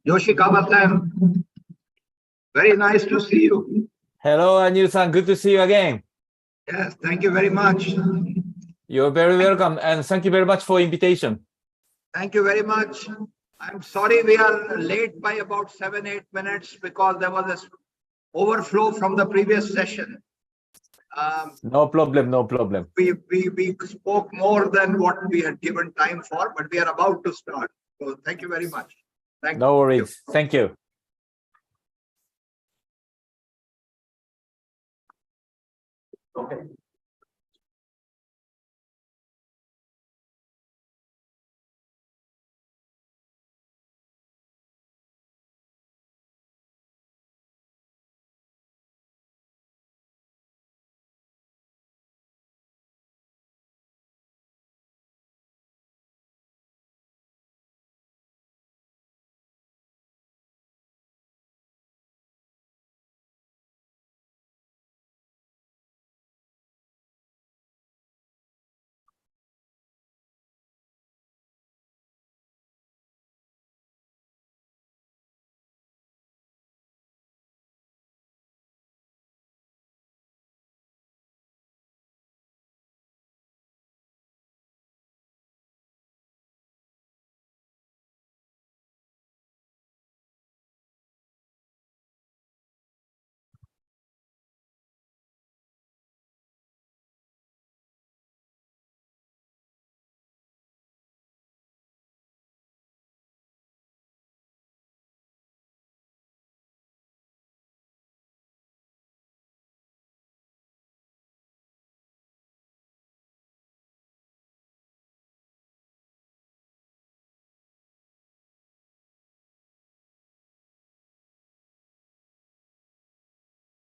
Yoshi Kawata, very nice to see you. Hello, Anil-san. Good to see you again. Yes, thank you very much. You're very welcome, and thank you very much for invitation. Thank you very much. I'm sorry we are late by about 7-8 minutes because there was this overflow from the previous session. No problem, no problem. We spoke more than what we had given time for, but we are about to start. So thank you very much. Thank No you. worries. Thank you. Okay.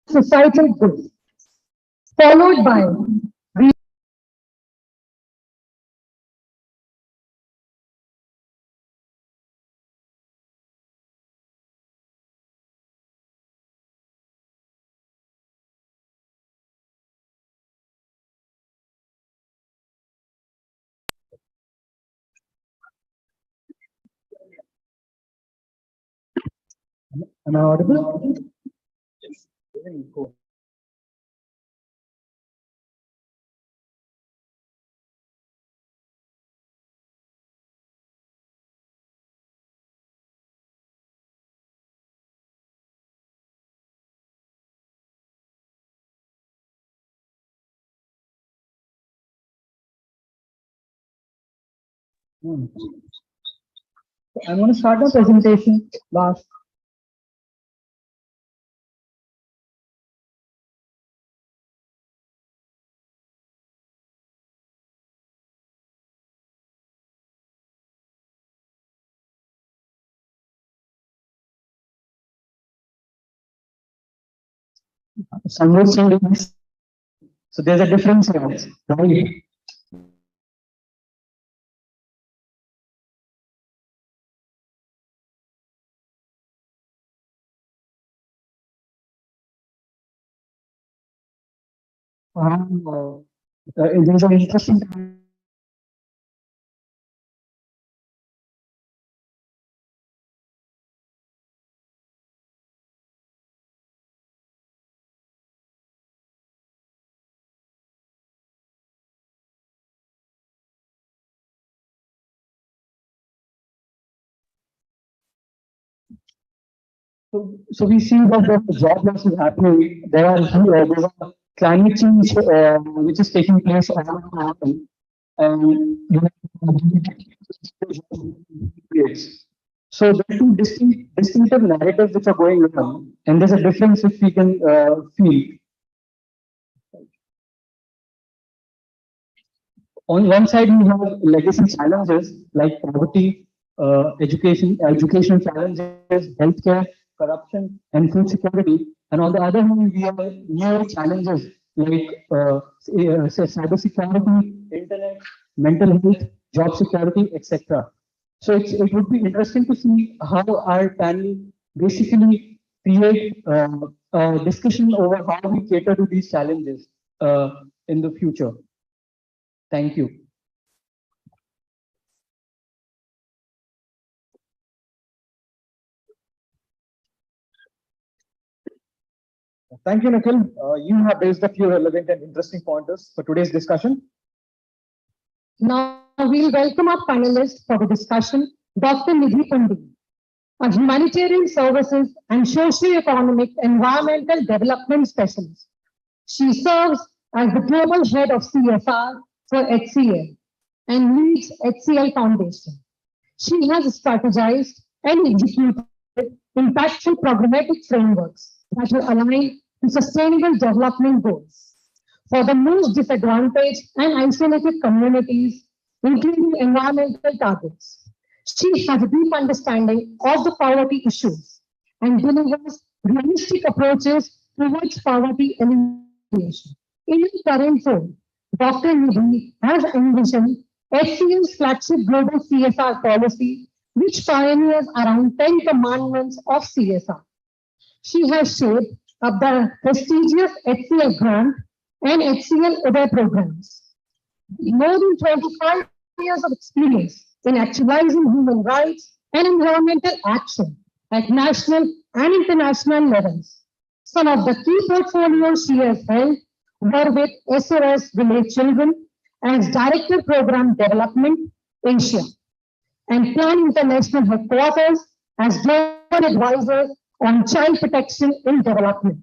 Societal good, followed by am I audible? Yes. I'm going to start the presentation last. Somewhere so there's a difference here, right? There's an interesting. So we see that the job loss is happening. There's a climate change which is taking place all the time. And so there are two distinctive narratives which are going on, and there's a difference if we can feel. On one side, we have legacy challenges like poverty, educational challenges, healthcare, corruption, and food security. And on the other hand, we have new challenges like cyber security, internet, mental health, job security, etc. So it would be interesting to see how our panel basically create a discussion over how we cater to these challenges in the future. Thank you. Thank you, Nikhil. You have raised a few relevant and interesting pointers for today's discussion. Now we'll welcome our panelists for the discussion, Dr. Nidhi Pandit, a humanitarian services and socio-economic environmental development specialist. She serves as the global head of CSR for HCL and leads HCL Foundation. She has strategized and executed impactful programmatic frameworks that will align to sustainable development goals for the most disadvantaged and isolated communities, including environmental targets. She has a deep understanding of the poverty issues and delivers realistic approaches towards poverty elimination. In her current role, Dr. Nidhi has envisioned HCL's flagship global CSR policy, which pioneers around 10 commandments of CSR. She has shaped up the prestigious HCL grant and HCL other programs. More than 25 years of experience in actualizing human rights and environmental action at national and international levels. Some of the key portfolios she has held were with SOS Village Children as Director Program Development Asia and Plan International Headquarters as Global Advisor on Child Protection in Development.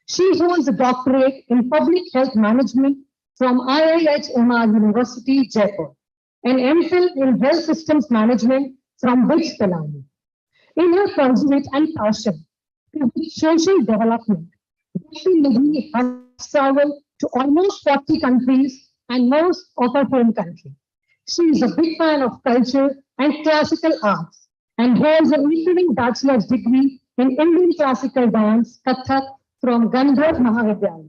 She holds a doctorate in Public Health Management from IIHMR University, Jaipur, and MPhil in Health Systems Management from BITS, Pilani. In her pursuit and passion to social development, Dr. Nidhi has traveled to almost 40 countries and most of her home country. She is a big fan of culture and classical arts and holds an equaling bachelor's degree in Indian classical dance, Kathak, from Gandharv Mahavidyalaya.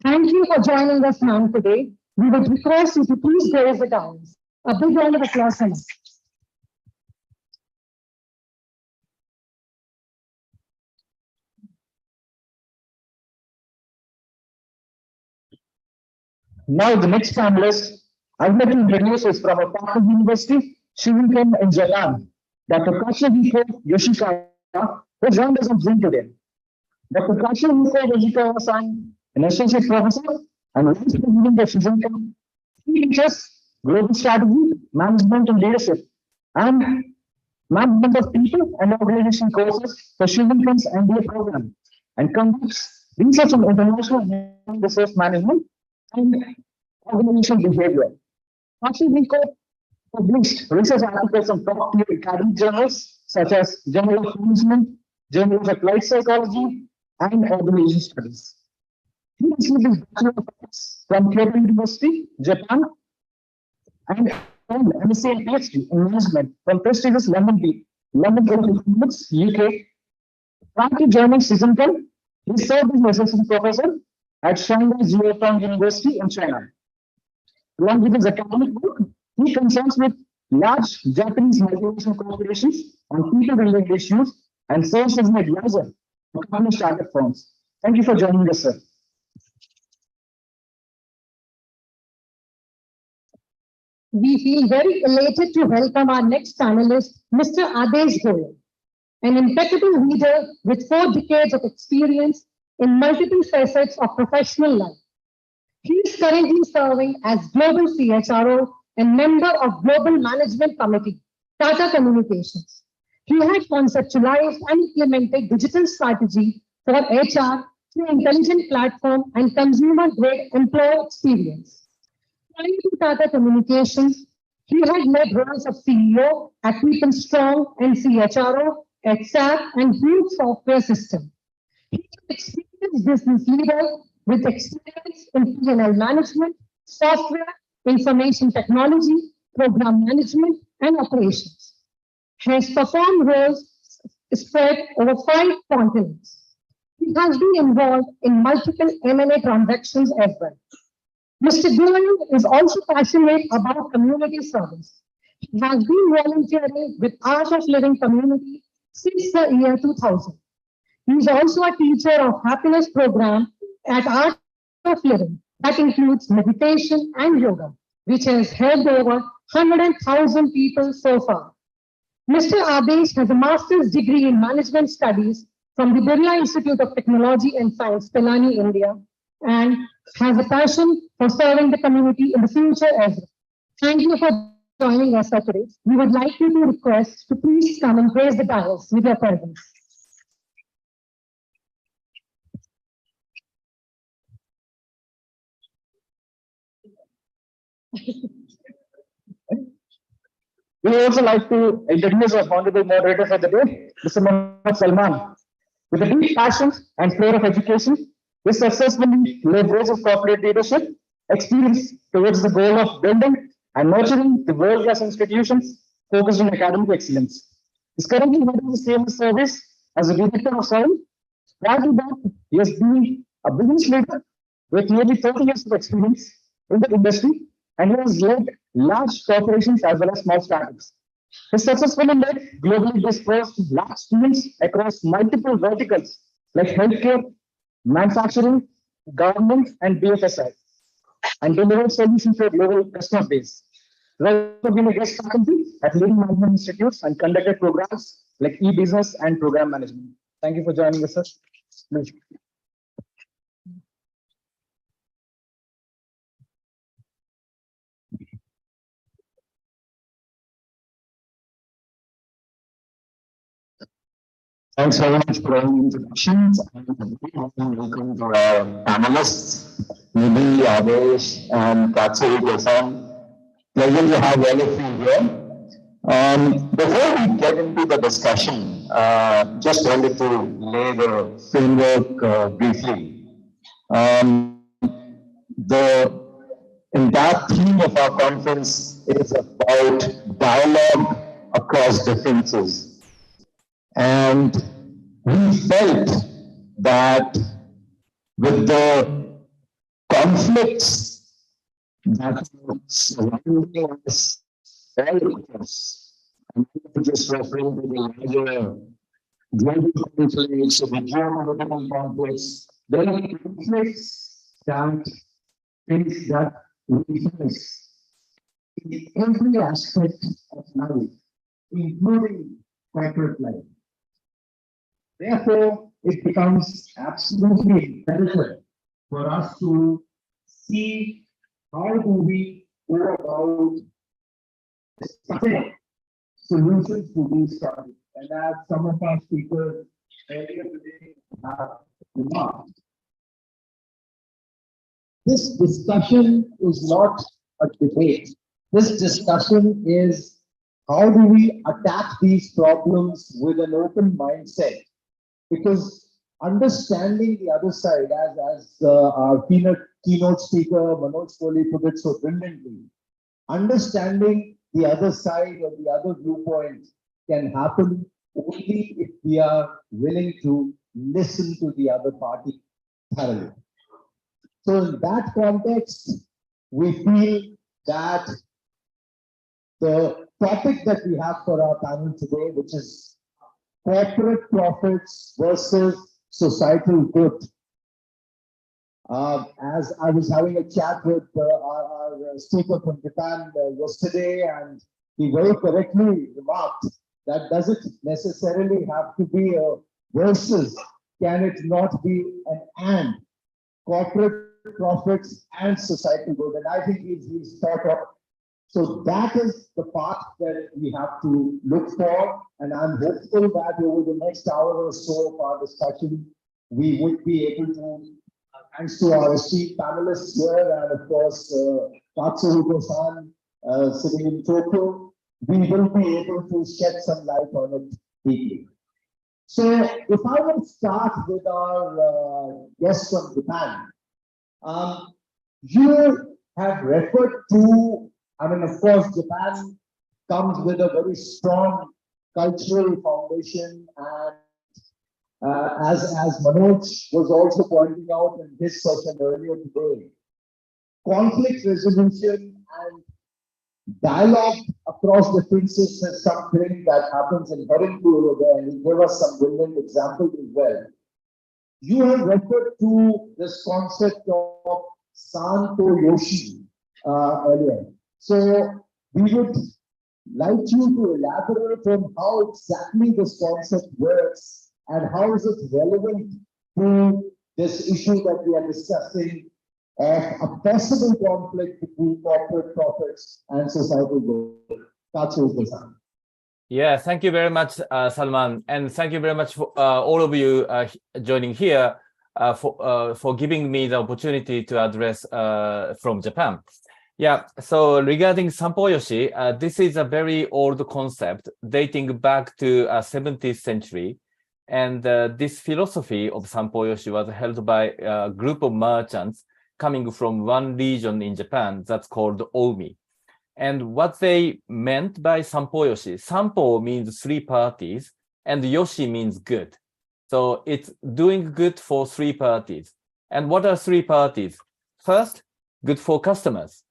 Thank you for joining us, ma'am, today. We would request you to please raise the downs. A big round of applause, ma'am. Now, the next panelist I'd like to introduce is from a partner university, Shirinkan in Japan. Dr. Katsuhiko Yoshikawa, who joined us on Zoom today. Dr. Katsuhiko Yoshikawa-san, an associate professor and vice president of Shirinkan, he teaches global strategy, management and leadership, and management of people and organization courses for Shirinkan's MBA program, and conducts research on international human resource management and organizational behavior. Katsuhiko published research articles on top-tier academic journals such as Journal of Management, Journal of Applied Psychology, and Organization Studies. He received his Bachelor of Arts from Kyoto University, Japan, and earned MSc and PhD in Management from prestigious London School of Economics, UK. Prior to joining Shirinkan, he served as assistant professor at Shanghai Jiaotong University in China. Along with his academic work, he concerns with large Japanese multinational corporations on people-related issues and serves as an advisor for company startup firms. Thank you for joining us, sir. We feel very elated to welcome our next panelist, Mr. Adesh Goyal, an impeccable leader with 4 decades of experience in multiple facets of professional life. He is currently serving as Global CHRO and member of Global Management Committee, Tata Communications. He had conceptualized and implemented digital strategy for HR through intelligent platform and consumer-grade employee experience. Prior to Tata Communications, he had led roles of CEO at People Strong and CHRO at SAP and Huge Software System. He is an experienced business leader with experience in P&L management, software, information technology, program management, and operations. He has performed roles spread over 5 continents. He has been involved in multiple M&A transactions as well. Mr. Goyal is also passionate about community service. He has been volunteering with Art of Living community since the year 2000. He is also a teacher of happiness program at Art of Living that includes meditation and yoga, which has helped over 100,000 people so far. Mr. Adesh has a master's degree in management studies from the Birla Institute of Technology and Science, Pilani, India, and has a passion for serving the community in the future as well. Thank you for joining us sir, today. We would like you to request to please come and grace the dais with your presence. We would also like to introduce our honorable moderator for the day, Mr. Mohammed Salman. With a deep passion and flair of education, he successfully leverages corporate leadership experience towards the goal of building and nurturing the world-class institutions focused on academic excellence. He is currently holding the same service as a director of soil. Prior to that, he has been a business leader with nearly 30 years of experience in the industry, and he has led large corporations as well as small startups. He successfully led globally dispersed large teams across multiple verticals like healthcare, manufacturing, government, and BFSI, and delivered solutions for global customer base. He has also been a guest faculty at leading management institutes and conducted programs like e-business and program management. Thank you for joining us, sir. Please. Thanks very much for all the introductions and welcome to our panelists, Nidhi, Adesh, and Katsuri-san. Pleasure to have all of you here. Before we get into the discussion, just wanted to lay the framework briefly. The entire theme of our conference is about dialogue across differences. And we felt that with the conflicts that are surrounding us, all of us, and not just referring to the larger global conflicts or the geopolitical conflicts, there are conflicts that things that we face in every aspect of life, including corporate life. Therefore, it becomes absolutely imperative for us to see how do we go about discussing solutions to these problems. And as some of our speakers earlier today have remarked, this discussion is not a debate. This discussion is how do we attack these problems with an open mindset? Because understanding the other side, as our keynote speaker Manoj Kohli put it so brilliantly, understanding the other side or the other viewpoint can happen only if we are willing to listen to the other party thoroughly. So in that context, we feel that the topic that we have for our panel today, which is corporate profits versus societal good. As I was having a chat with our speaker from Japan yesterday, and he very correctly remarked that does it necessarily have to be a versus? Can it not be an and? Corporate profits and societal good. And I think he's thought of. So that is the path that we have to look for, and I'm hopeful that over the next hour or so of our discussion, we would be able to, thanks to our esteemed panelists here, and of course, Katsuhiko-san sitting in Tokyo, we will be able to shed some light on it deeply. So if I would start with our guests from Japan, you have referred to, I mean, of course, Japan comes with a very strong cultural foundation, and as Manoj was also pointing out in his session earlier today, conflict resolution and dialogue across differences is something that happens inherently over there, and he gave us some brilliant examples as well. You have referred to this concept of Santo Yoshi earlier. So we would like you to elaborate on how exactly this concept works and how is it relevant to this issue that we are discussing of a possible conflict between corporate profits and societal goals? Kachi is the sun. Yeah, thank you very much, Salman, and thank you very much for all of you joining here for giving me the opportunity to address from Japan. Yeah, so regarding Sampo-yoshi, this is a very old concept dating back to 17th century. And this philosophy of Sampo-yoshi was held by a group of merchants coming from one region in Japan that's called Omi. And what they meant by Sampo-yoshi, Sampo means three parties, and Yoshi means good. So it's doing good for three parties. And what are three parties? First, good for customers.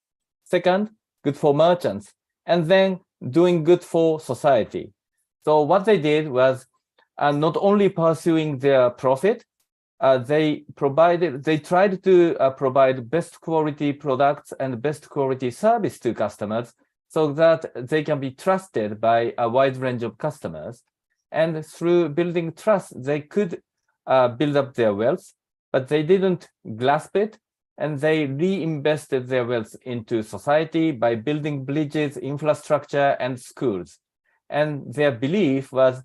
Second, good for merchants. And then doing good for society. So what they did was not only pursuing their profit, they tried to provide best quality products and best quality service to customers so that they can be trusted by a wide range of customers. And through building trust, they could build up their wealth, but they didn't grasp it, and they reinvested their wealth into society by building bridges, infrastructure, and schools. And their belief was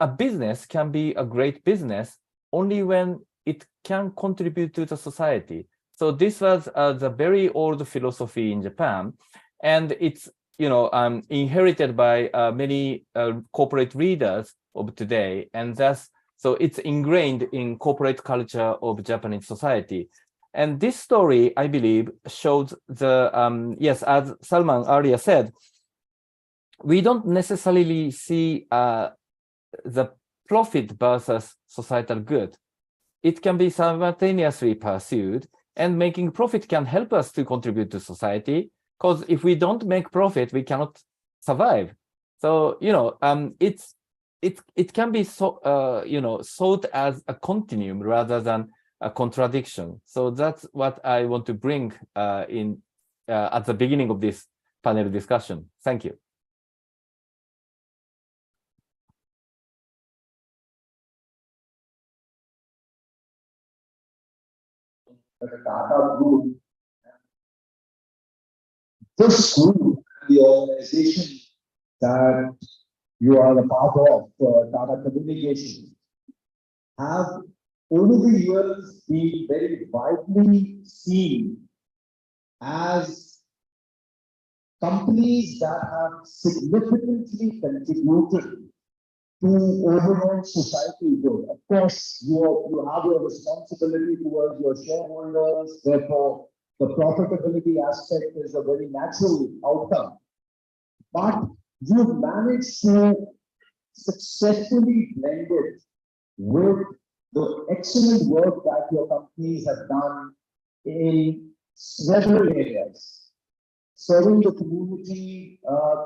a business can be a great business only when it can contribute to the society. So this was the very old philosophy in Japan, and it's inherited by many corporate leaders of today, and so it's ingrained in corporate culture of Japanese society. And this story, I believe, shows the yes, as Salman earlier said, we don't necessarily see the profit versus societal good. It can be simultaneously pursued, and making profit can help us to contribute to society, because if we don't make profit, we cannot survive. So, it can be thought as a continuum rather than a contradiction. So that's what I want to bring in at the beginning of this panel discussion. Thank you. The Tata Group, this group, the organization that you are a part of, Tata Communications, have over the years been very widely seen as companies that have significantly contributed to overall society good. Of course, you have your responsibility towards your shareholders, therefore the profitability aspect is a very natural outcome. But you've managed to successfully blend it with the excellent work that your companies have done in several areas, serving the community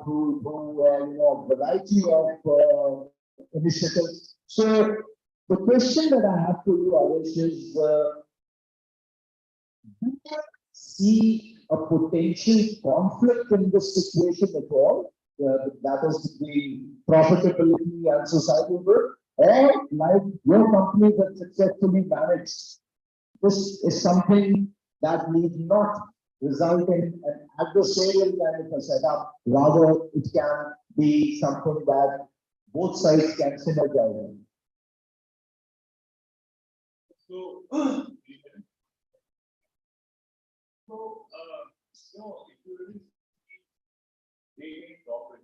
through a variety of initiatives. So the question that I have for you, Adesh, is do you see a potential conflict in this situation at all? That is between profitability and societal good, or like your company that successfully managed, this is something that need not result in an adversarial kind of a setup, rather it can be something that both sides can synergize in. So, if you really taking profit,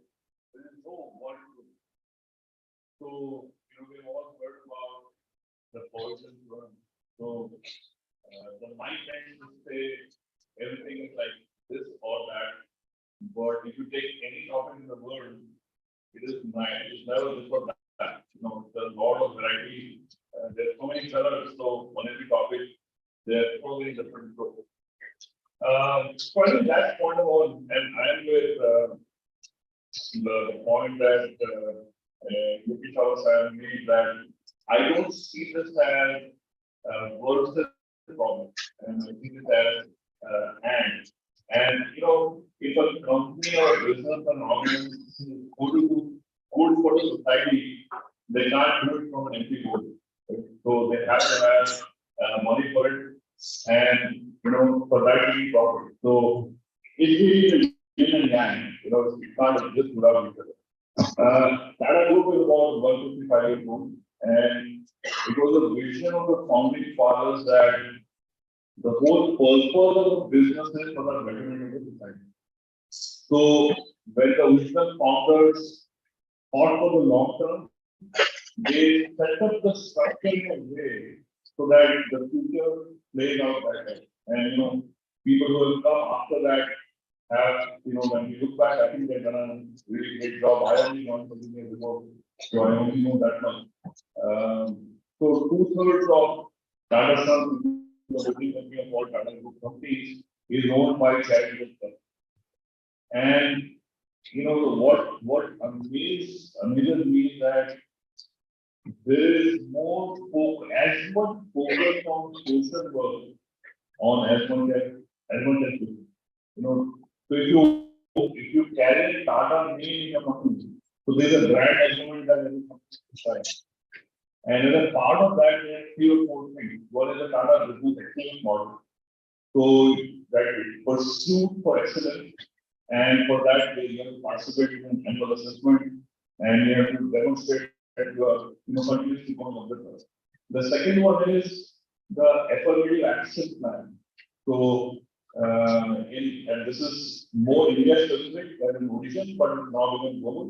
there is no volume. So, we've all heard about the poison run. So, the mind tends to say everything is like this or that. But if you take any topic in the world, it is never this or that. There's a lot of variety. There's so many colors. So, on every topic, there are so many different groups. So I think that point of all, and I'm with the point that Yuki Chawas made, that I don't see this as versus problem, and I see this as and if a company or a business or an organization is going to good for the society, they can't do it from an empty board. Right? So they have to have money for it, and for that to be profit. So it's really the yin and yang. You can't exist without each other. Tata Group is about 155 years old, and it was a vision of the founding fathers that the whole purpose of the business is for the betterment of the society. So when the original founders thought for the long term, they set up the structure in a way so that the future plays out better. And people who will come after that have, when we look back, I think they've done a really great job. I only joined 14 years ago, so I only know that much. So 2/3 of Tata Sons, the holding company of all Tata Group companies, is owned by charitable trusts. And what amazes me is that there is more focus, as much focus on social work on as much as so if you carry Tata name in your company, so there's a brand element that every company decides. And as a part of that, there are 3 or 4 things. One is the Tata business excellence model. So that pursuit for excellence, and for that you have to participate in annual assessment, and you have to demonstrate that you are continuously going on the path. The second one is the affirmative action plan. So and this is more India specific than in origin, but now even global.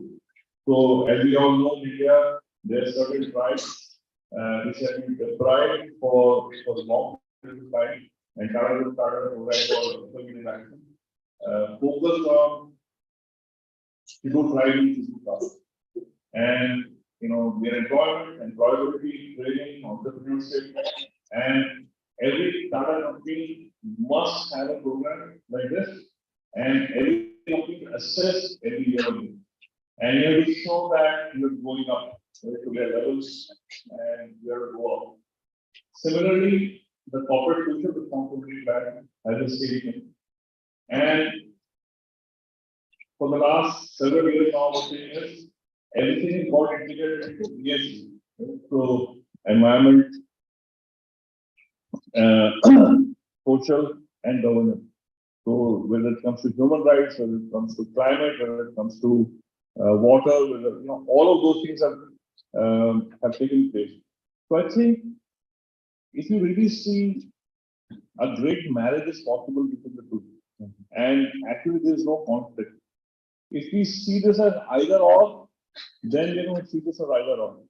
So as we all know, in India, there are certain tribes which have been deprived for the long period of time, and Tata will start a program for affirmative action. Focus on Hindu tribes, and their employment, employability, training, entrepreneurship, and every Tata company must have a program like this, and every company assess every year. And you have to show that you're going up to their levels, and you have to go up. Similarly, the corporate social responsibility plan has a statement. And for the last several years now, what it is, everything is got integrated into ESG. So environment, social, and governance. So whether it comes to human rights, whether it comes to climate, whether it comes to water, whether all of those things have taken place. So I think if you really see, a great marriage is possible between the two, and actually there is no conflict. If we see this as either or, then we're going to see this as either or.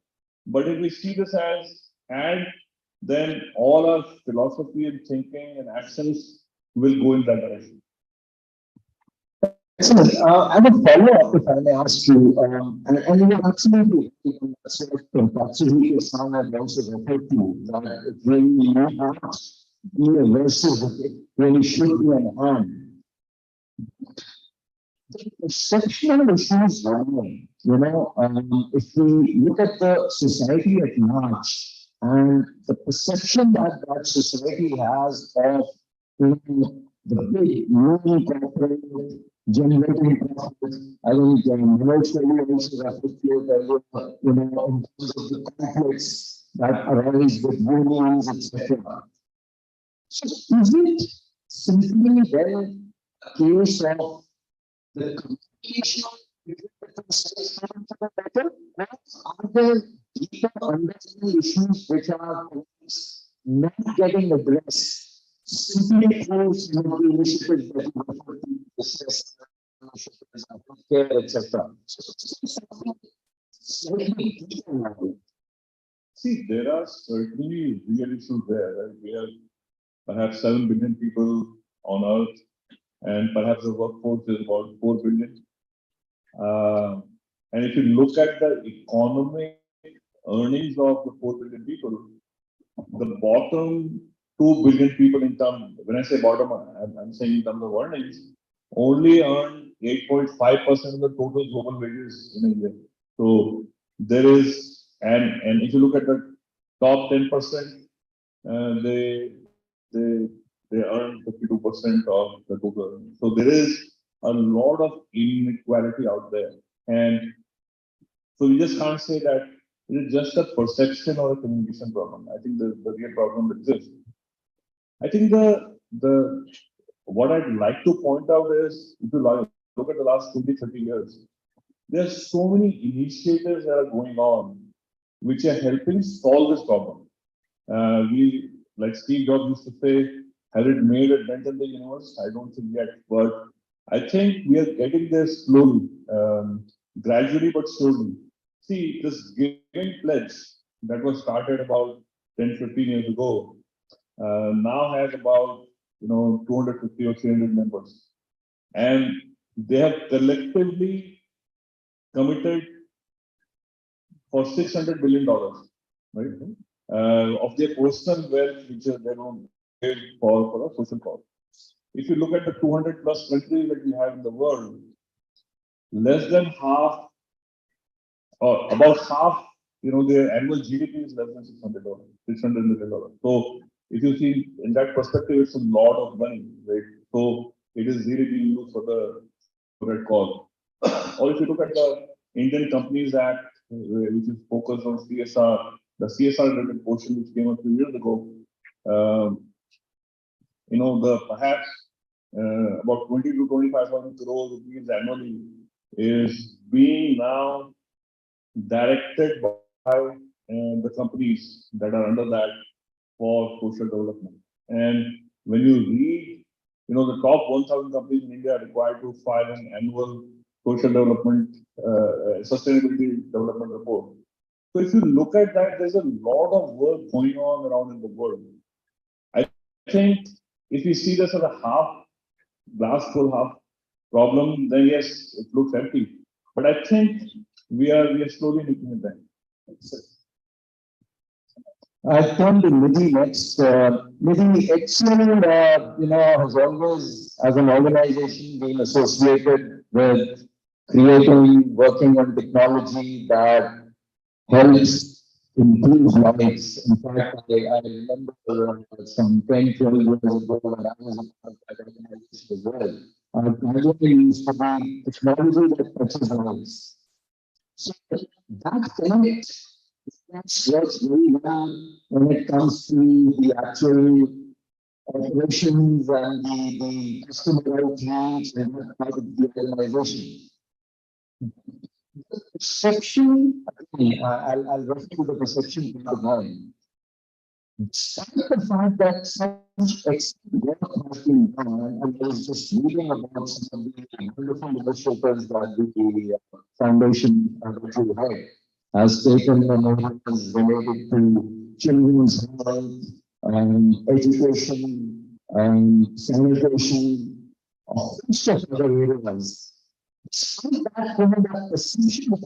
But if we see this as and, then all our philosophy and thinking and actions will go in that direction. Excellent. I would follow up if I may ask you, and you're absolutely absolutely a sound I've also referred to, that it really not be a versus, it really should be an and. The perception issues, if we look at the society at large, and the perception that that society has of the big movie corporate generating profits, I think emotionally also reflected earlier, in terms of the conflicts that arise with unions, etc. So is it simply then a case of the communication between the two sides coming to the better, or are there deeper underlying issues which are not getting addressed simply through some of the initiatives that you refer to, business, care, etc.? See, there are certainly real issues there. Right? We have perhaps 7 billion people on Earth, and perhaps the workforce is about 4 billion. And if you look at the economic earnings of the 4 billion people, the bottom 2 billion people in terms, when I say bottom, I'm saying in terms of earnings, only earn 8.5% of the total global wages in a year. So there is, and if you look at the top 10%, they earn 52% of the total. So there is a lot of inequality out there. And So we just can't say that it is just a perception or a communication problem. I think the real problem exists. I think the what I'd like to point out is if you look at the last 20, 30 years, there's so many initiatives that are going on which are helping solve this problem. We, like Steve Jobs used to say, has it made a dent in the universe? I don't think yet, but I think we are getting there slowly, gradually but slowly. See, this giving pledge that was started about 10, 15 years ago, now has about 250 or 300 members, and they have collectively committed for $600 billion, right? Of their personal wealth, which they don't pay for a social cause. If you look at the 200 plus countries that we have in the world, less than half, or about half, their annual GDP is less than $600 million. So if you see in that perspective, it's a lot of money, right? So it is really being used for that cause. Or if you look at the Indian Companies Act, which is focused on CSR, the CSR related portion which came a few years ago, perhaps about 20 to 25,000 crores rupees annually is being now directed by the companies that are under that for social development. And when you read, the top 1,000 companies in India are required to file an annual social development, sustainability development report. So if you look at that, there's a lot of work going on around in the world. I think if we see this as a glass full half problem, then yes, it looks empty. But I think we are slowly looking at that. I turn to Nidhi next. Nidhi, Excel, has always, as an organization, been associated with creating, working on technology that helps improve lives. In fact, I remember some 10, 12 years ago when I was a part of that organization as well. Our tagline used to be technology that touches lives. So that connect works very well when it comes to the actual operations and the customer outreach and that part of the organization. Perception, I'll refer to the perception part again. Despite the fact that such excellent work has been done, and I was just reading about some of the wonderful initiatives that the foundation that you had has taken and is related to children's health and education and sanitation, a host of other areas. Despite that, that perception of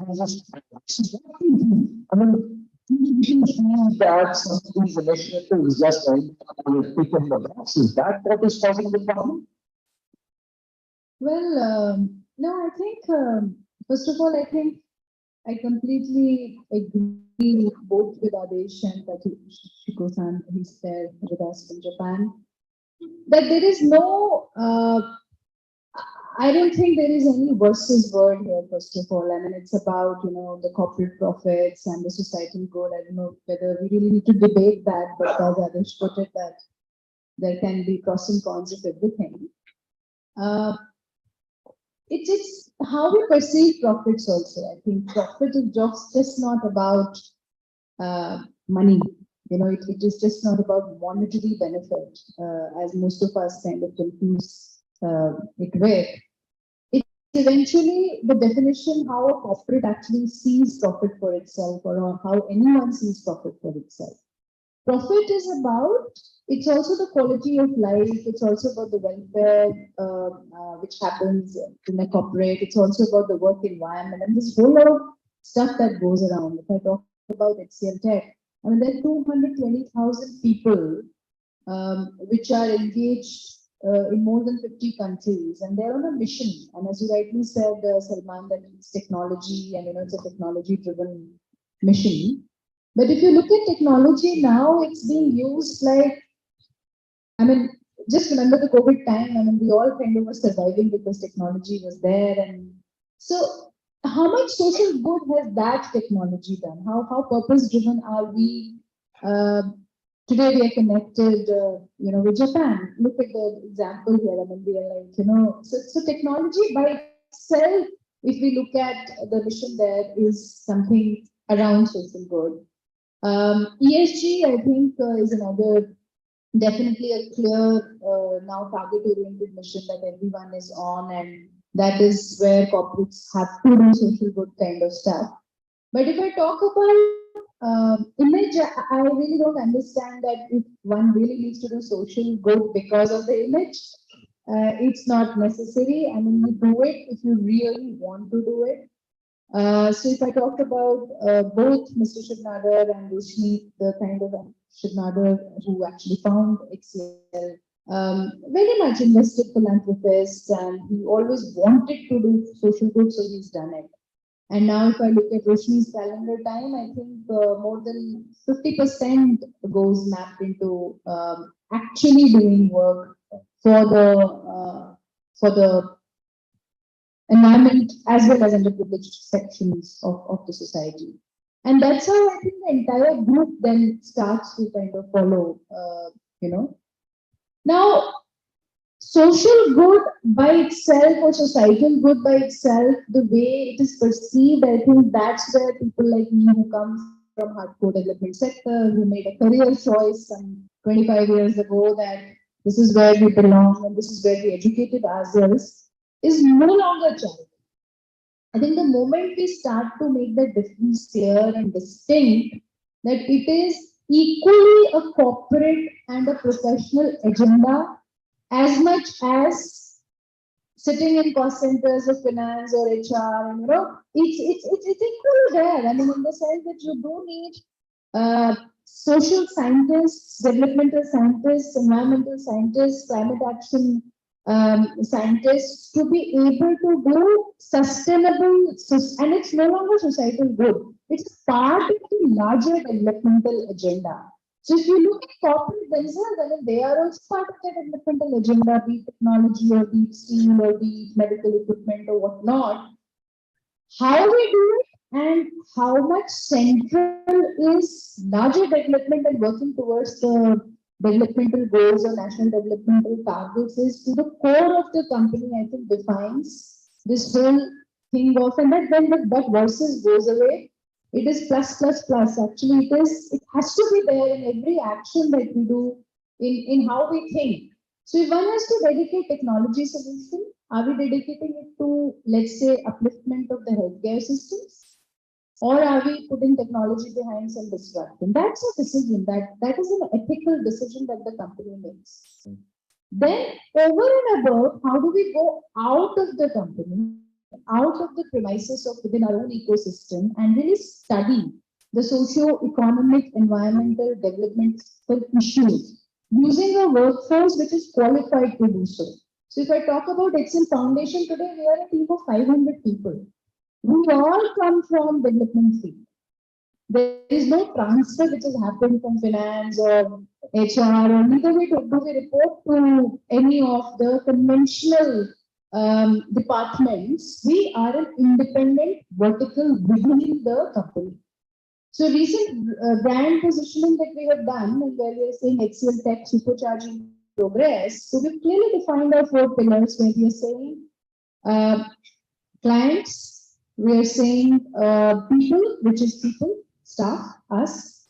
I mean, you feel that some of these initiatives just end up picking the boxes. That what is causing the problem? Well, no, I think, first of all, I think I completely agree both with Adesh and Shiko-san, who's there with us from Japan, that there is no, I don't think there is any versus word here, first of all. I mean, it's about, the corporate profits and the societal good. I don't know whether we really need to debate that, but as Adesh put it, that there can be pros and cons of everything. It's how we perceive profits also. I think profit is just not about money. It is just not about monetary benefit, as most of us kind of confuse it with. It's eventually the definition how a corporate actually sees profit for itself, or how anyone sees profit for itself. Profit is about, it's also the quality of life, it's also about the welfare which happens in a corporate, it's also about the work environment, and this whole lot of stuff that goes around. If I talk about HCL Tech, I mean, there are 220,000 people which are engaged in more than 50 countries, and they're on a mission. And as you rightly said, Salman, that it's technology, and it's a technology-driven mission. But if you look at technology now, it's being used like, I mean, just remember the COVID time. I mean, we all kind of were surviving because technology was there. And so how much social good has that technology done? How purpose driven are we? Uh, Today we are connected, with Japan. Look at the example here. I mean, we are like, so technology by itself, if we look at the mission there, is something around social good. ESG, I think, is another definitely a clear now target-oriented mission that everyone is on, and that is where corporates have to do social good kind of stuff. But if I talk about image, I really don't understand that if one really needs to do social good because of the image, it's not necessary. I mean, you do it if you really want to do it. So if I talk about both Mr. Shivnadar and Roshni, the kind of Shivnadar who actually found Excel, very much invested philanthropist, and he always wanted to do social good, so he's done it. And now, if I look at Roshni's calendar time, I think more than 50% goes mapped into actually doing work for the environment as well as underprivileged sections of the society. And that's how I think the entire group then starts to kind of follow, Now, social good by itself or societal good by itself, the way it is perceived, I think that's where people like me who come from hardcore development sector, who made a career choice some 25 years ago that this is where we belong and this is where we educated ourselves, is no longer charity. I think the moment we start to make the difference clear and distinct, that it is equally a corporate and a professional agenda as much as sitting in cost centers of finance or HR, and it's equally there. I mean, in the sense that you do need social scientists, developmental scientists, environmental scientists, climate action scientists to be able to do sustainable, and it's no longer societal good. It's part of the larger developmental agenda. So if you look at corporate themselves, I mean, they are also part of the developmental agenda, be it technology or be it steel or be it medical equipment or whatnot. How we do it and how much central is larger development and working towards the developmental goals or national developmental targets is to the core of the company, I think, defines this whole thing of, and that when that versus goes away, it is plus plus plus. Actually, it has to be there in every action that we do in how we think. So if one has to dedicate technology solution, are we dedicating it to, let's say, upliftment of the healthcare systems? Or are we putting technology behind some disruption? That's a decision that is an ethical decision that the company makes. Then over and above, how do we go out of the company, out of the premises of within our own ecosystem and really study the socio-economic, environmental, developmental issues using a workforce which is qualified to do so. So if I talk about Excel Foundation today, we are a team of 500 people. We all come from development field. There is no transfer which has happened from finance or HR, or neither way do we report to any of the conventional departments. We are an independent vertical within the company. So recent brand positioning that we have done, and where we are saying Excel Tech supercharging progress. So we've clearly defined our 4 pillars where we are saying clients, we are saying people, which is people, staff, us,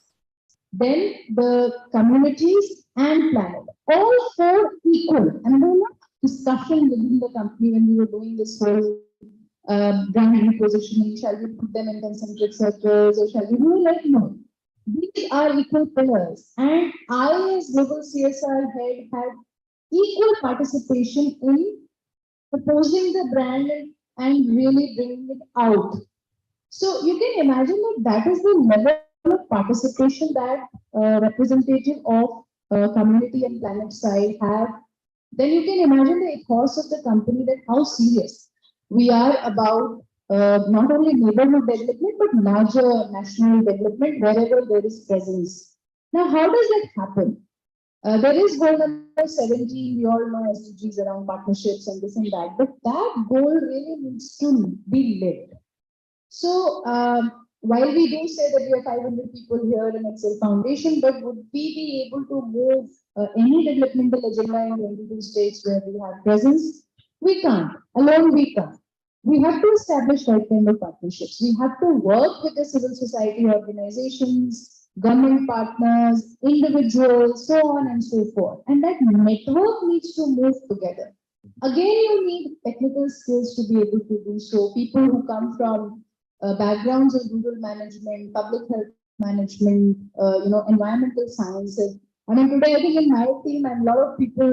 then the communities and planet. All 4 equal. And there was no discussion within the company when we were doing this whole brand repositioning. Shall we put them in concentric circles or shall we do like no? These are equal pillars. And I, as global CSR head, had equal participation in proposing the brand and really bringing it out. So you can imagine that is the level of participation that representative of community and planet side have. Then you can imagine the ethos of the company, that how serious we are about not only neighborhood development but larger national development wherever there is presence. Now, how does that happen? There is goal number 17, we all know SDGs around partnerships and this and that, but that goal really needs to be lived. So while we do say that we have 500 people here in Excel Foundation, but would we be able to move any developmental agenda in 22 states where we have presence? We can't. Alone we can't. We have to establish right kind of partnerships. We have to work with the civil society organizations, government partners, individuals, so on and so forth. And that network needs to move together. Again, you need technical skills to be able to do so. People who come from backgrounds in rural management, public health management, environmental sciences. I mean, today I think in my team and a lot of people,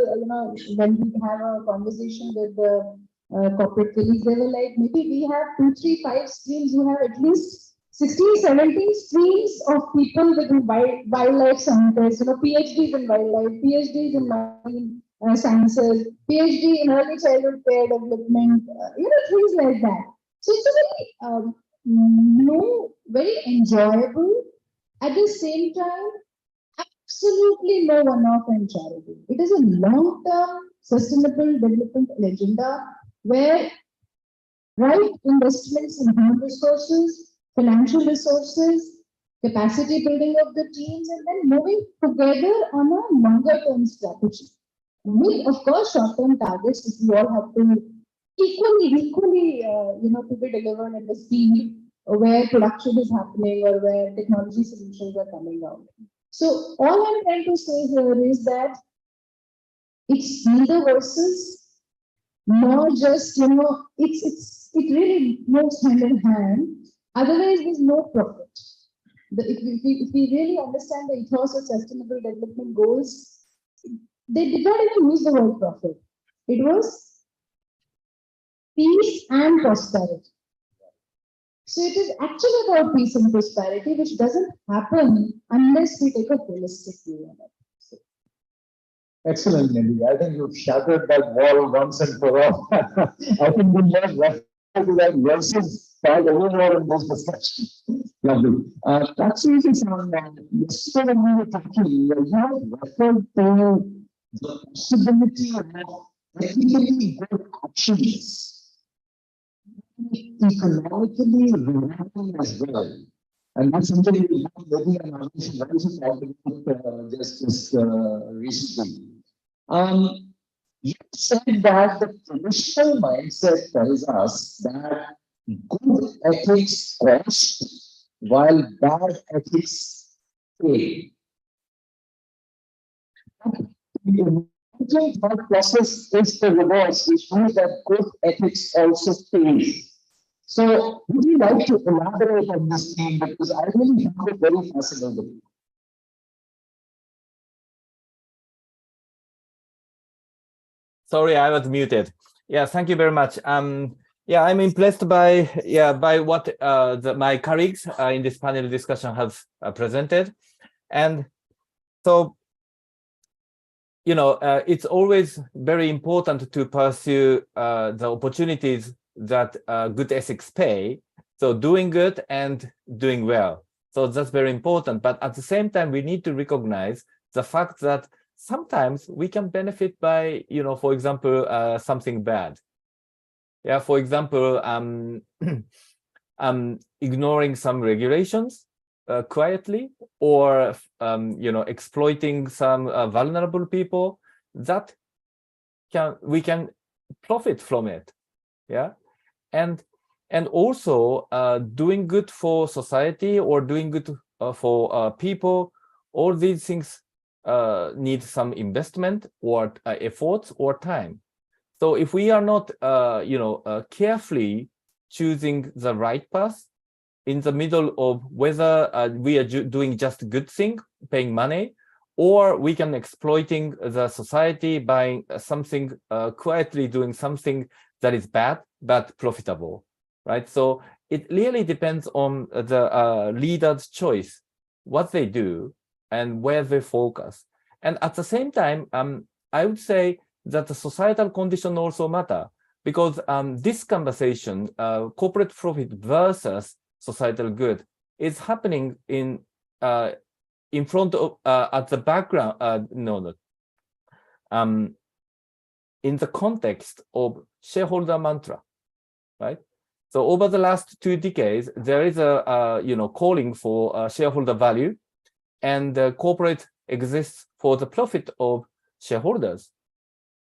when we have a conversation with the corporate colleagues, they were like, maybe we have 2, 3, 5 streams. You have at least 16, 17 streams of people with wildlife scientists, PhDs in wildlife, PhDs in marine sciences, PhD in early childhood care development, things like that. So it's a very, very enjoyable, at the same time, absolutely no one-off and charity. It is a long-term sustainable development agenda where right investments in human resources, financial resources, capacity building of the teams, and then moving together on a longer-term strategy. With, of course, short-term targets, which we all have to equally, to be delivered at the speed where production is happening or where technology solutions are coming out. So all I'm trying to say here is that it's neither versus nor just, it really moves hand in hand. Otherwise, there's no profit. If we really understand the ethos of sustainable development goals, they did not even use the word profit. It was peace and prosperity. So it is actually about peace and prosperity, which doesn't happen unless we take a holistic view of it. Excellent, Nidhi. I think you've shattered that wall once and for all. I think we love to that versus part overall in this discussion. Lovely. That's easy, Sam. Yesterday when we were talking, you have referred to the possibility of technically good actions economically rewarding as well. And that's something we have maybe an organization also talked about just recently. You said that the traditional mindset tells us that good ethics cost while bad ethics pay. The emerging thought process is the reverse, which means that good ethics also pays. So, would you like to elaborate on this theme? Because I really found it very fascinating. Sorry, I was muted. Yeah, thank you very much. Yeah, I'm impressed by what my colleagues in this panel discussion have presented, and so it's always very important to pursue the opportunities that good ethics pay. So doing good and doing well. So that's very important. But at the same time, we need to recognize the fact that sometimes we can benefit by, for example, something bad. Yeah, for example, ignoring some regulations quietly, or exploiting some vulnerable people, that we can profit from it. Yeah, and also doing good for society or doing good for people. All these things need some investment or efforts or time. So if we are not, carefully choosing the right path in the middle of whether we are doing just good thing, paying money, or we can exploiting the society by something quietly doing something that is bad but profitable, right? So it really depends on the leader's choice, what they do and where they focus. And at the same time, I would say that the societal condition also matter, because this conversation, corporate profit versus societal good, is happening in front of at the background. In the context of shareholder mantra, right? So over the last 2 decades, there is a calling for shareholder value, and corporate exists for the profit of shareholders.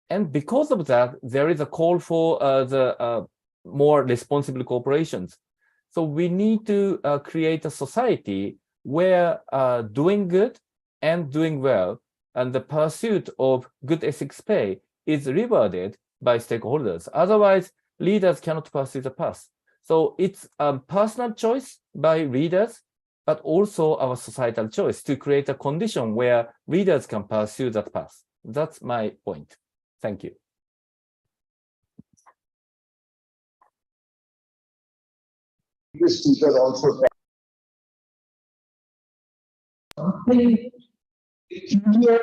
And because of that, there is a call for the more responsible corporations. So we need to create a society where doing good and doing well and the pursuit of good ethics pay is rewarded by stakeholders. Otherwise, leaders cannot pursue the path. So it's a personal choice by leaders, but also our societal choice to create a condition where leaders can pursue that path. That's my point. Thank you. This speaker also something peculiar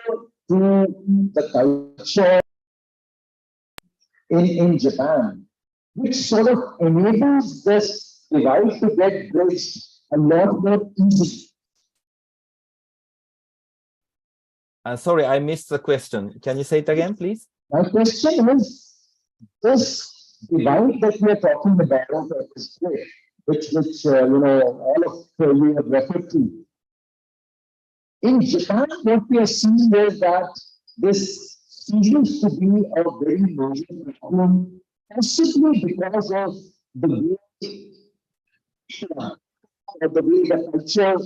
to the culture in Japan, which sort of enables this divide to get bridged a lot more easily. Sorry, I missed the question. Can you say it again, please? My question is, this divide that we are talking about, which all of you have referred to. In Japan, what we are seeing is that this seems to be a very major problem, possibly because of the way the culture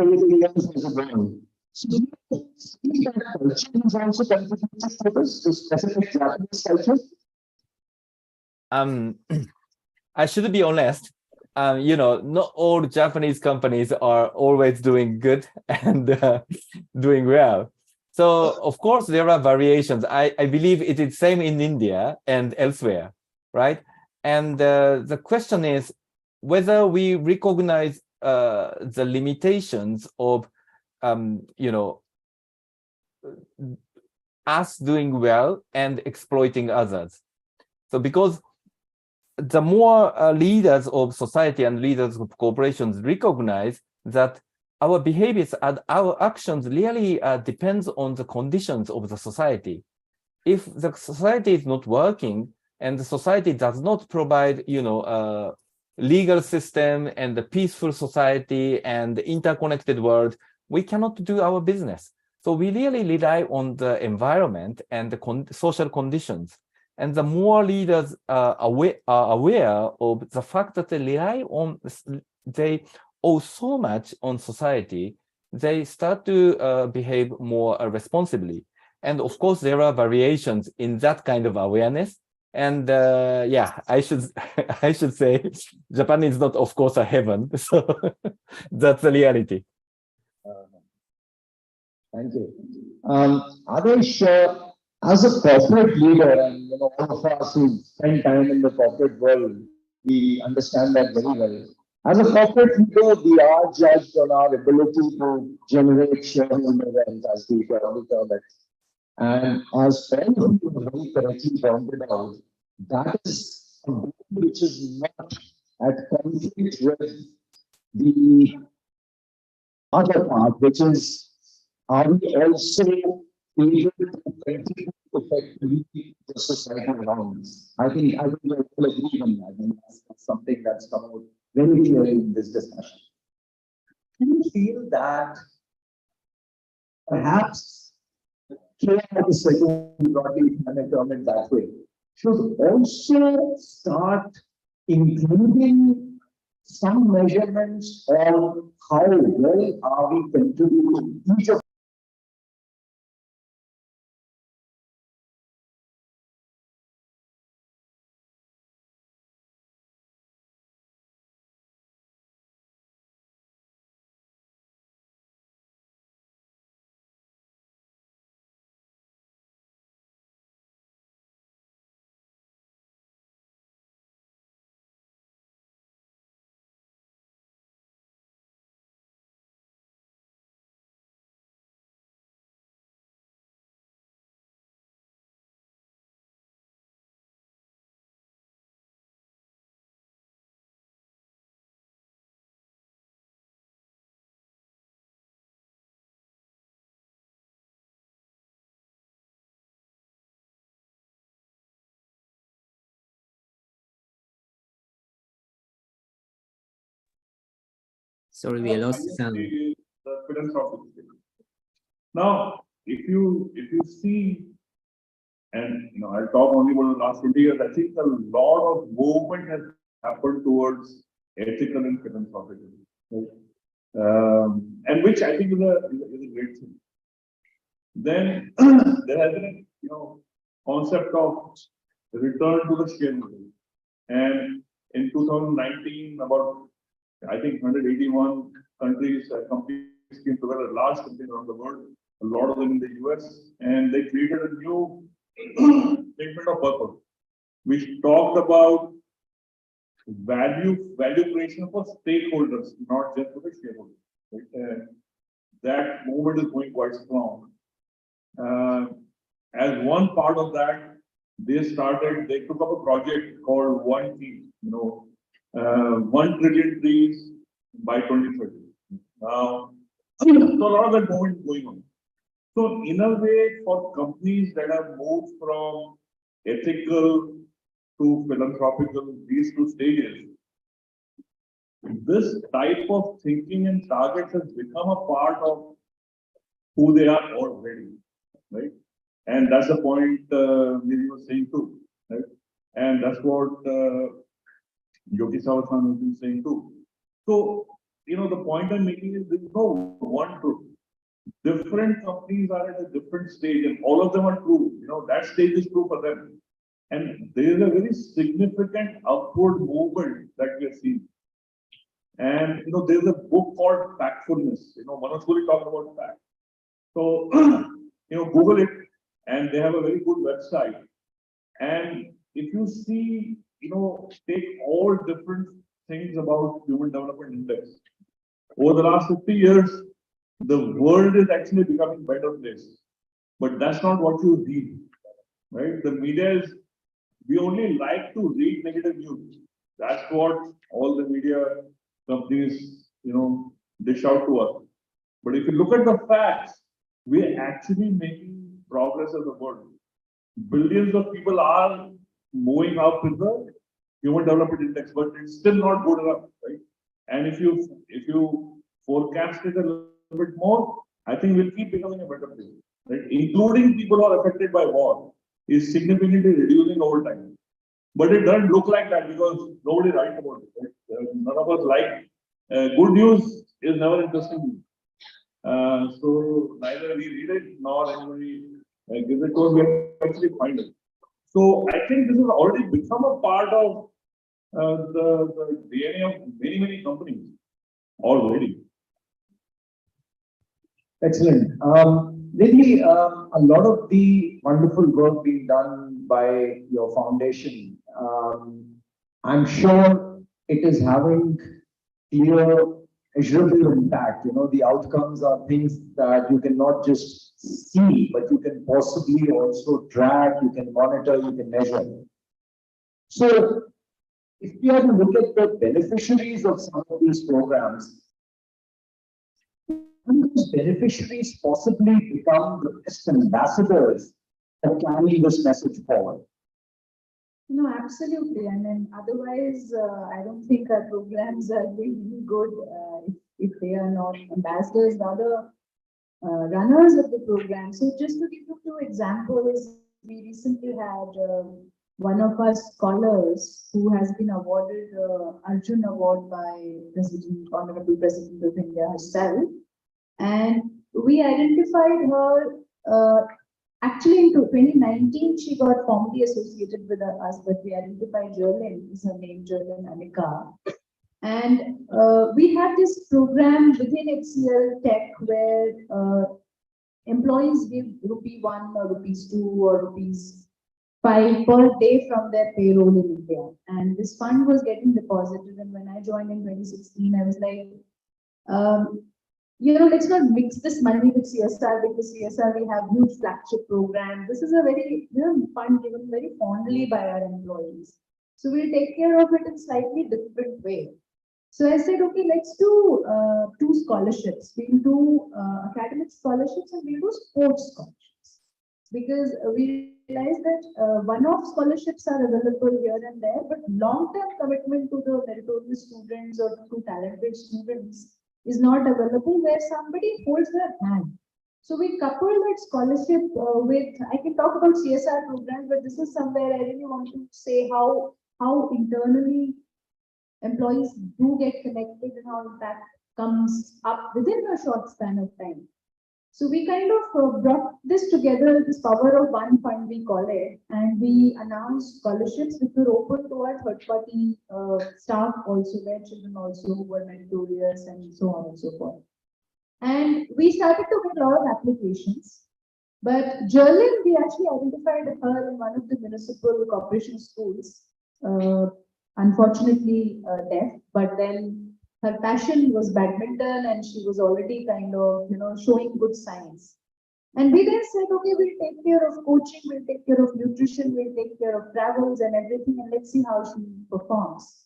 over the years has evolved. So do you see that culture is also contributing to this, the specific Japanese culture? I should be honest. Not all Japanese companies are always doing good and doing well. So of course there are variations. I believe it is same in India and elsewhere, right? And the question is whether we recognize the limitations of us doing well and exploiting others. So because the more leaders of society and leaders of corporations recognize that our behaviors and our actions really depends on the conditions of the society. If the society is not working and the society does not provide, legal system and the peaceful society and the interconnected world, we cannot do our business. So we really rely on the environment and the social conditions. And the more leaders are aware of the fact that they owe so much on society, they start to behave more responsibly. And of course, there are variations in that kind of awareness. And I should say, Japan is not, of course, a heaven. So that's the reality. Thank you. Adesh, as a corporate leader, and all of us who spend time in the corporate world, we understand that very well. As a corporate leader, we are judged on our ability to generate shareholder wealth, as we term it. And as all of you very correctly pointed out, that is a goal which is not at conflict with the other part, which is, are we also able to contribute effectively to the society around us? I think we all agree on that. And that's something that's come out very clearly in this discussion. Do you feel that perhaps care the second body and term it that way should also start including some measurements on how well are we contributing each of Sorry, we lost highest Salman. stage is the philanthropic stage. Now, if you see, and I'll talk only about the last 20 years, I think a lot of movement has happened towards ethical and philanthropic, right? And which I think is a great thing. Then there has been concept of return to the shareholder, and in 2019, about I think 181 countries, companies came together, large companies around the world, a lot of them in the US, and they created a new statement of purpose, which talked about value creation for stakeholders, not just for the shareholders. Right? That movement is going quite strong. As one part of that, they took up a project called One Tree, 1 trillion trees by 2030. Now, so a lot of that movement is going on. So in a way, for companies that have moved from ethical to philanthropical, these two stages, this type of thinking and targets has become a part of who they are already, right? And that's the point Nidhi was saying too, right? And that's what Yogi Sawasan has been saying too. So, the point I'm making is there's no one truth. Different companies are at a different stage, and all of them are true. That stage is true for them. And there is a very significant upward movement that we are seeing. And there's a book called Factfulness. Manoj Puri talked about fact. So Google it, and they have a very good website. And if you see, take all different things about Human Development Index. Over the last 50 years, the world is actually becoming a better place. But that's not what you read, right? The media is, we only like to read negative news. That's what all the media companies, dish out to us. But if you look at the facts, we're actually making progress as a world. Billions of people are moving up in the Human Development Index, but it's still not good enough, right? And if you forecast it a little bit more, I think we'll keep becoming a better place, right? Including people who are affected by war is significantly reducing over time. But it doesn't look like that because nobody writes about it. Right? None of us like good news is never interesting. So neither we read it nor anybody gives it to us. We actually find it. So I think this has already become a part of the DNA of many companies already. Excellent. Nidhi, a lot of the wonderful work being done by your foundation, I'm sure it is having clear, measurable impact. The outcomes are things that you cannot just see, but you can possibly also track, you can monitor, you can measure. So, if we are to look at the beneficiaries of some of these programs, can those beneficiaries possibly become the best ambassadors that carry this message forward? No, absolutely. And then otherwise, I don't think our programs are really good if they are not ambassadors, rather runners of the program. So just to give you 2 examples, we recently had one of our scholars who has been awarded Arjun Award by Honorable President of India herself. And we identified her, actually in 2019, she got formally associated with us, but we identified Jerlyn, is her name, Jerlyn Anika. And we have this program within HCL Tech where employees give ₹1 or ₹2 or ₹5 per day from their payroll in India. And this fund was getting deposited. And when I joined in 2016, I was like, let's not mix this money with CSR, because CSR, we have huge flagship programs. This is a very fund given very fondly by our employees. So we'll take care of it in slightly different way. So I said, okay, let's do 2 scholarships. We'll do academic scholarships and we'll do sports scholarships. Because we realized that one-off scholarships are available here and there, but long-term commitment to the meritorious students or to talented students is not available, where somebody holds their hand. So we couple that scholarship with, I can talk about CSR programs, but this is somewhere I really want to say how internally employees do get connected and how impact comes up within a short span of time. So we kind of brought this together, this power of one fund, we call it, and we announced scholarships which were open to our third-party staff also, where children also were meritorious and so on and so forth. And we started to get a lot of applications. But Jerlyn, we actually identified her in one of the municipal corporation schools, unfortunately deaf, but then her passion was badminton and she was already kind of, showing good signs. And we then said, okay, we'll take care of coaching, we'll take care of nutrition, we'll take care of travels and everything, and let's see how she performs.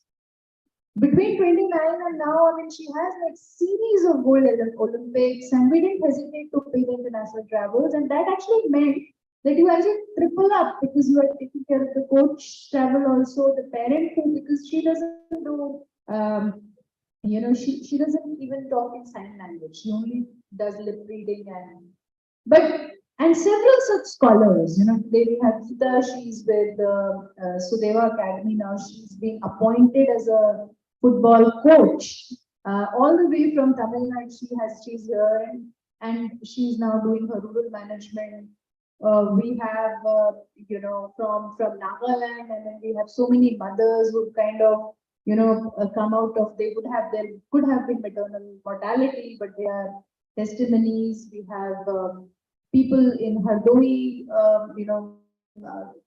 Between 29 and now, I mean, she has like series of gold Olympics, and we didn't hesitate to pay the international travels, and that actually meant that you actually triple up because you are taking care of the coach travel also, the parent too, because she doesn't do, she doesn't even talk in sign language. She only does lip reading and several such scholars. Today we have Sita, she's with Sudeva Academy now. She's being appointed as a football coach, all the way from Tamil Nadu. She's here and she's now doing her rural management. We have, from Nagaland, and then we have so many mothers who kind of, come out of, could have been maternal mortality, but they are testimonies. We have people in Hardoi,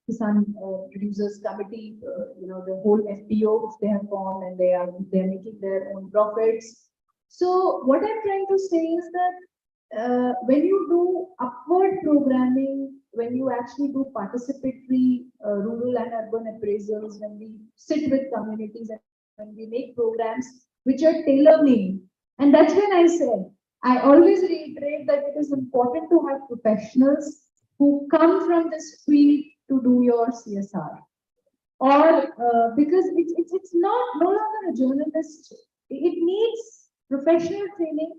Kisan Producers Committee, the whole FPO which they have formed, and they're making their own profits. So what I'm trying to say is that when you do upward programming, when you actually do participatory rural and urban appraisals, when we sit with communities and when we make programs which are tailor-made, and that's when I said, I always reiterate that it is important to have professionals who come from this field to do your CSR, or because it's no longer a journalist. It needs professional training.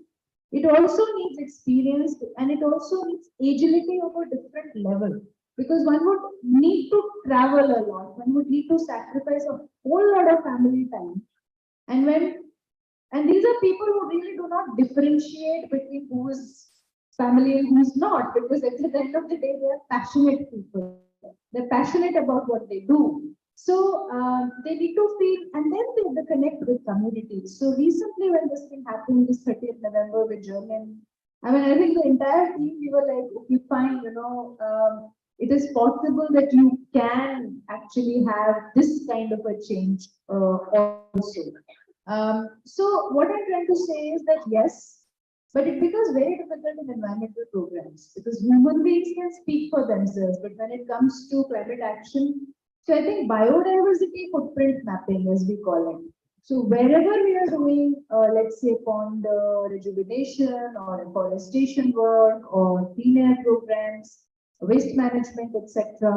It also needs experience, and it also needs agility of a different level, because one would need to travel a lot. One would need to sacrifice a whole lot of family time, and these are people who really do not differentiate between who is family and who is not, because at the end of the day, they are passionate people. They're passionate about what they do. So they need to feel, and then they connect with communities. So recently, when this thing happened, this 30th November with German, I mean, I think the entire team, we were like, okay, fine, it is possible that you can actually have this kind of a change also. So what I'm trying to say is that yes, but it becomes very difficult in environmental programs because human beings can speak for themselves, but when it comes to climate action, so I think biodiversity footprint mapping, as we call it. So wherever we are doing, let's say pond rejuvenation or afforestation work or clean air programs, waste management, etc.,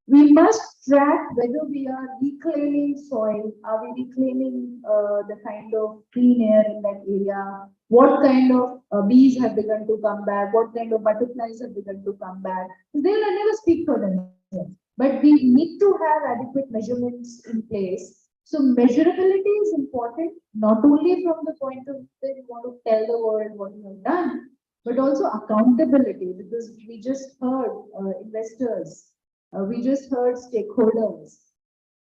we must track whether we are reclaiming soil, are we reclaiming the kind of clean air in that area, what kind of bees have begun to come back, what kind of butterflies have begun to come back. They will never speak for themselves, but we need to have adequate measurements in place. So measurability is important, not only from the point of view that you want to tell the world what you have done, but also accountability, because we just heard investors, we just heard stakeholders.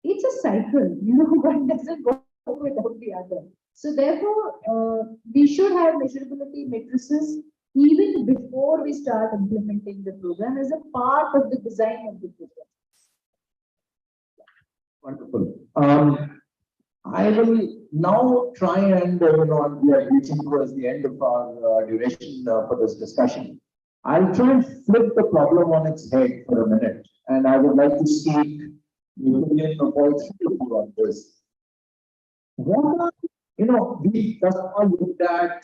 It's a cycle, one doesn't go without the other. So therefore, we should have measurability matrices even before we start implementing the program as a part of the design of the program. Wonderful. I will now try and, we are reaching towards the end of our duration for this discussion. I'll try and flip the problem on its head for a minute, and I would like to seek the opinion of all three of you on this. What are, we thus far looked at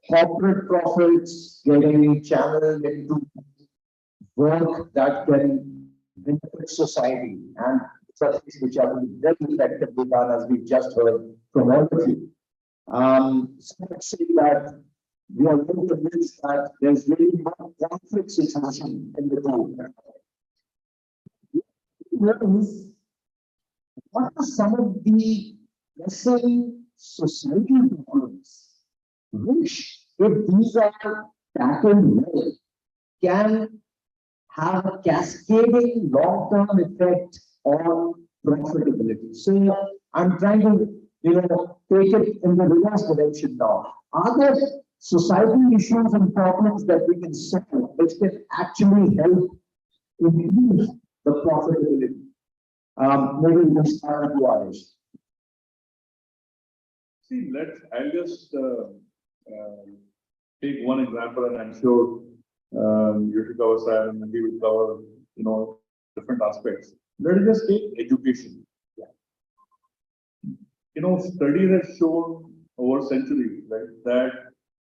corporate profits getting channeled into work that can benefit society, and such things which are very effectively done, as we've just heard from all of you. So let's say that we are very convinced that there's really no conflict situation in the two. What are some of the, let's say, societal problems which, if these are tackled well, can have a cascading long-term effect on profitability. So I'm trying to, take it in the reverse direction now. Are there societal issues and problems that we can solve which can actually help improve the profitability? Maybe we can start with Arish. See, I'll just take one example, and I'm sure you should cover Sam and we will cover, different aspects. Let us just take education. Studies have shown over centuries, right, that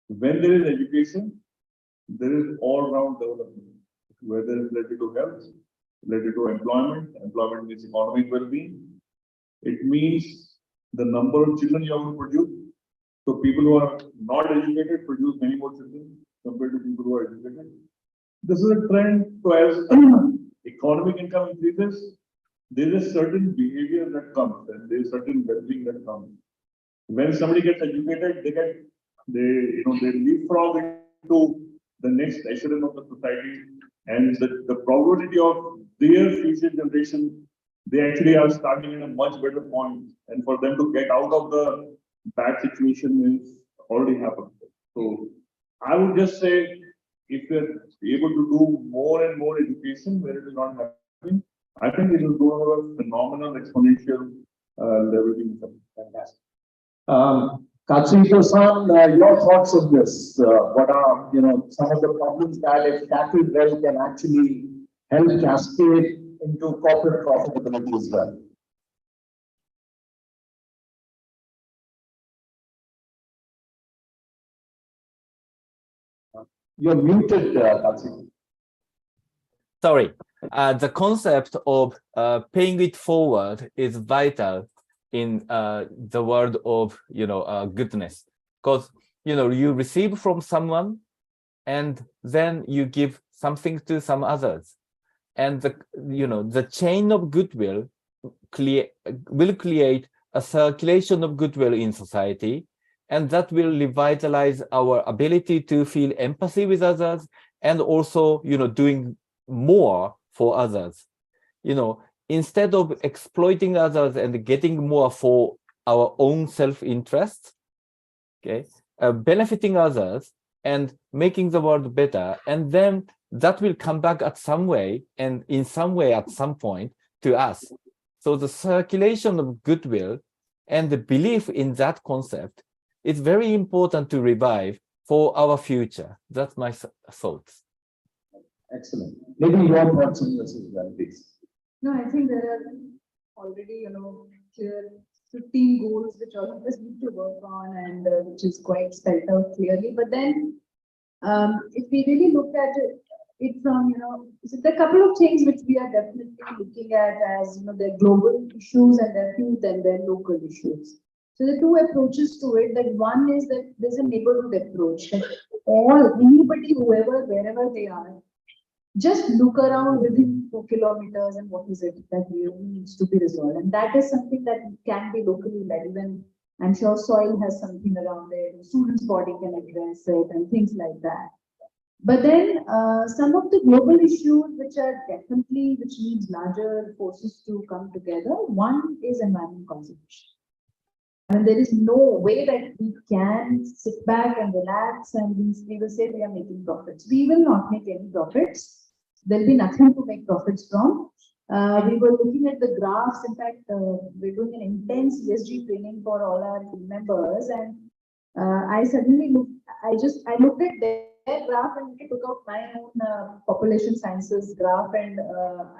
when there is education, there is all-round development, whether it's related to health, related to employment. Employment means economic well-being. It means the number of children you have to produce. So people who are not educated produce many more children compared to people who are educated. This is a trend. So as economic income increases, there is a certain behavior that comes, and there is certain well-being that comes. When somebody gets educated, they leapfrog into the next echelon of the society, and the probability of their future generation, they actually are starting in a much better point, and for them to get out of the bad situation is already happened. So I would just say, if we're able to do more and more education where it is not happening, I think it will go have a phenomenal exponential leveraging. Fantastic. Katsuhiko-san, your thoughts on this? What are some of the problems that, if tackled well, can actually help cascade into corporate profitability as well? You're muted, Katsuhiko. Sorry. The concept of paying it forward is vital in the world of goodness, because you receive from someone and then you give something to some others, and the chain of goodwill will create a circulation of goodwill in society, and that will revitalize our ability to feel empathy with others, and also doing more for others. Instead of exploiting others and getting more for our own self-interest, okay, benefiting others and making the world better, and then that will come back at some way, and in some way at some point to us. So the circulation of goodwill and the belief in that concept is very important to revive for our future. That's my thoughts. Excellent. Maybe your thoughts on this as well, please. No, I think there are already, clear 15 goals which all of us need to work on, and which is quite spelled out clearly. But then, if we really look at it from, so there are a couple of things which we are definitely looking at as, their global issues and their local issues. So the two approaches to it, that one is that there's a neighborhood approach, that anybody, whoever, wherever they are, just look around within 4 kilometers and what is it that really needs to be resolved. And that is something that can be locally led. Even I'm sure soil has something around it, the student's body can address it and things like that. But then some of the global issues which needs larger forces to come together. One is environment conservation. And there is no way that we can sit back and relax and we will say we are making profits. We will not make any profits. There'll be nothing to make profits from. We were looking at the graphs. In fact, we're doing an intense ESG training for all our team members, and I looked at their graph and took out my own population sciences graph, and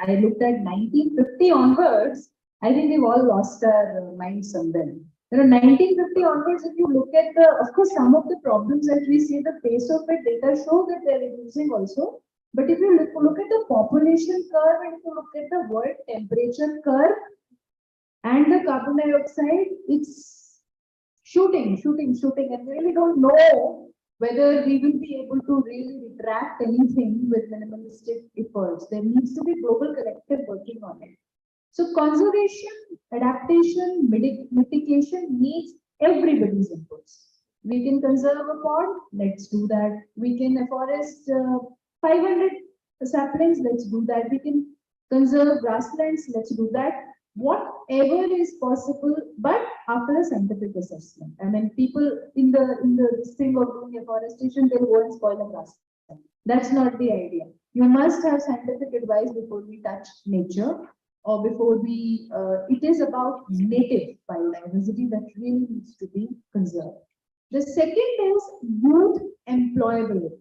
I looked at 1950 onwards. I think we've all lost our minds somewhere. 1950 onwards, if you look at of course, some of the problems that we see, the face of it, data show that they're reducing also. But if you look at the population curve, and if you look at the world temperature curve and the carbon dioxide, it's shooting, and we really don't know whether we will be able to really retract anything with minimalistic efforts. There needs to be global collective working on it. So conservation, adaptation, mitigation needs everybody's inputs. We can conserve a pond, let's do that. We can afforest 500 saplings, let's do that. We can conserve grasslands, let's do that. Whatever is possible, but after a scientific assessment. I mean, people in this thing of doing afforestation, they'll go and spoil the grass. That's not the idea. You must have scientific advice before we touch nature, or before we. It is about native biodiversity that really needs to be conserved. The second is youth employability.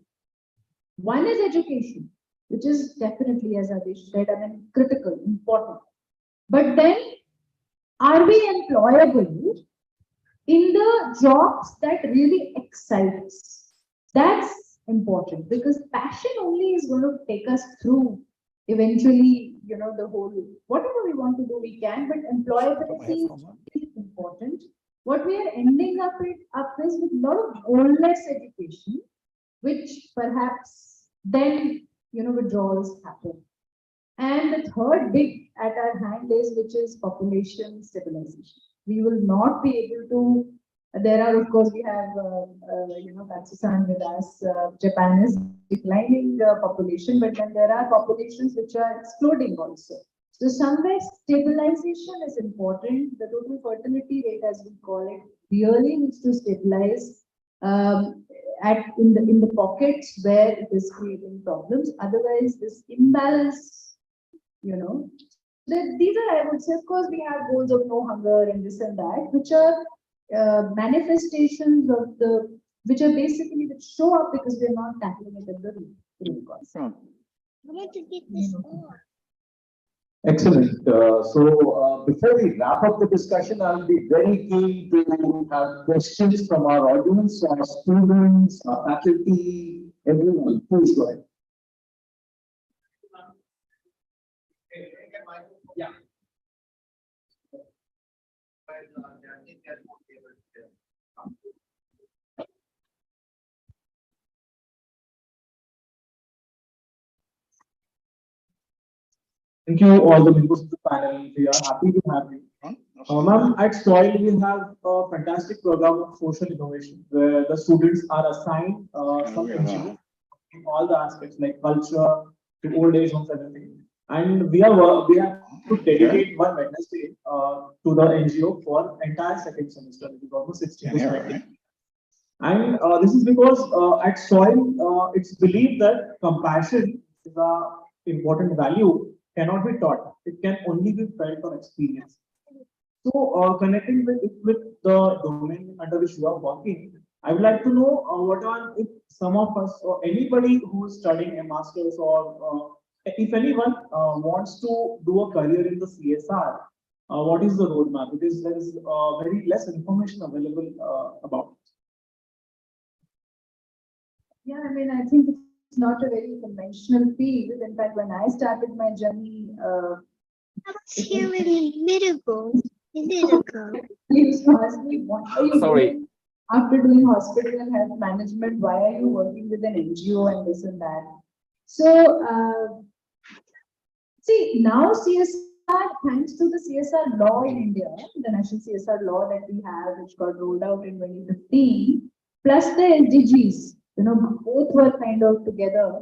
One is education, which is definitely, as Adesh said, I mean, critical, important. But then, are we employable in the jobs that really excite us? That's important, because passion only is going to take us through eventually, you know, the whole, whatever we want to do, we can, but employability is important. What we are ending up is with a lot of goalless education, which perhaps then, you know, withdrawals happen. And the third big at our hand is, which is population stabilization. We will not be able to. There are, of course, we have, you know, Katsusan with us. Japan is declining population, but then there are populations which are exploding also. So somewhere stabilization is important. The total fertility rate, as we call it, really needs to stabilize in the pockets where it is creating problems. Otherwise, this imbalance. You know, these are, I would say, of course, we have goals of no hunger and this and that, which are manifestations of which are basically that show up because we're not tackling it at the root cause. I want to get this on. Excellent. Before we wrap up the discussion, I'll be very keen to have questions from our audience, our students, our faculty, everyone. Please go ahead. Yeah. Thank you, all the members of the panel. We are happy to have you. Ma'am, at SOIL, we have a fantastic program of social innovation where the students are assigned some NGO in all the aspects like culture, to old age homes, everything. And we have to dedicate one Wednesday to the NGO for entire second semester, which is almost 60 to 70. And this is because at SOIL, it's believed that compassion is an important value, cannot be taught. It can only be felt on experience. So, connecting with the domain under which you are working, I would like to know what are, if some of us or anybody who is studying a master's, or if anyone wants to do a career in the CSR, what is the roadmap? Because there is very less information available about it. Yeah, I mean, I think it's not a very conventional field. In fact, when I started my journey, I was here in a minute ago. he used to ask me, what are you doing after doing hospital and health management? Why are you working with an NGO and this and that? So, see, now CSR, thanks to the CSR law in India, the national CSR law that we have, which got rolled out in 2015, plus the SDGs, you know, both were kind of together.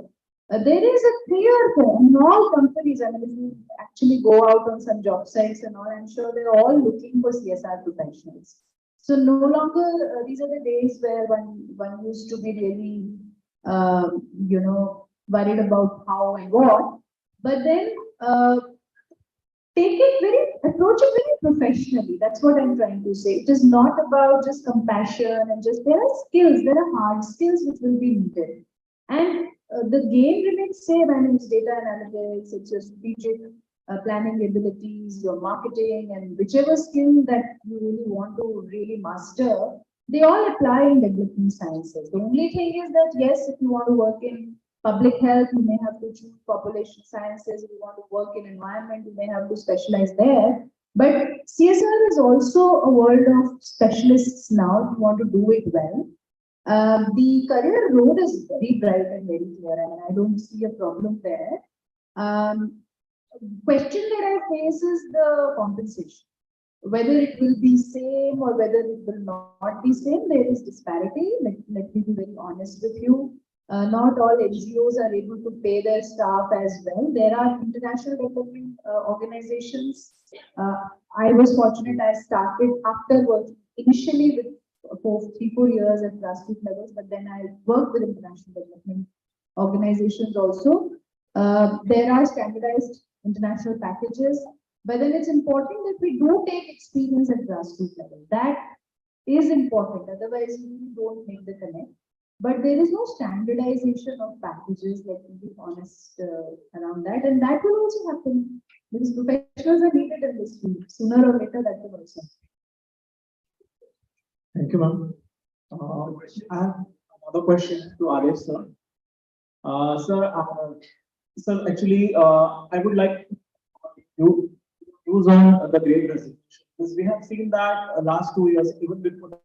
There is a clear thing in all companies. I mean, if you actually go out on some job sites and all, I'm sure they're all looking for CSR professionals. So no longer, these are the days where one used to be really, you know, worried about how and what, but then approach it very professionally. That's what I'm trying to say. It is not about just compassion and just, there are skills, there are hard skills which will be needed. And the game remains same. I mean, it's data analytics, it's your strategic planning abilities, your marketing, and whichever skill that you really want to really master, they all apply in development sciences. The only thing is that, yes, if you want to work in public health, you may have to choose population sciences. If you want to work in environment, you may have to specialize there. But CSR is also a world of specialists now who want to do it well. The career road is very bright and very clear, and I don't see a problem there. Question that I face is the compensation. Whether it will be same or whether it will not be same, there is disparity. Let me be very honest with you. Not all NGOs are able to pay their staff as well. There are international development organizations. I was fortunate, I started after working initially with for 3-4 years at grassroots levels, but then I worked with international development organizations also. There are standardized international packages, but then it's important that we do take experience at grassroots level. That is important, otherwise we don't make the connect. But there is no standardization of packages, let me be honest around that, and that will also happen because professionals are needed in this field. Sooner or later, that will also happen. Thank you, ma'am. I have another question to Arif, sir. Sir, actually, I would like you use on the Great Resignation. Because we have seen that last 2 years, even before that,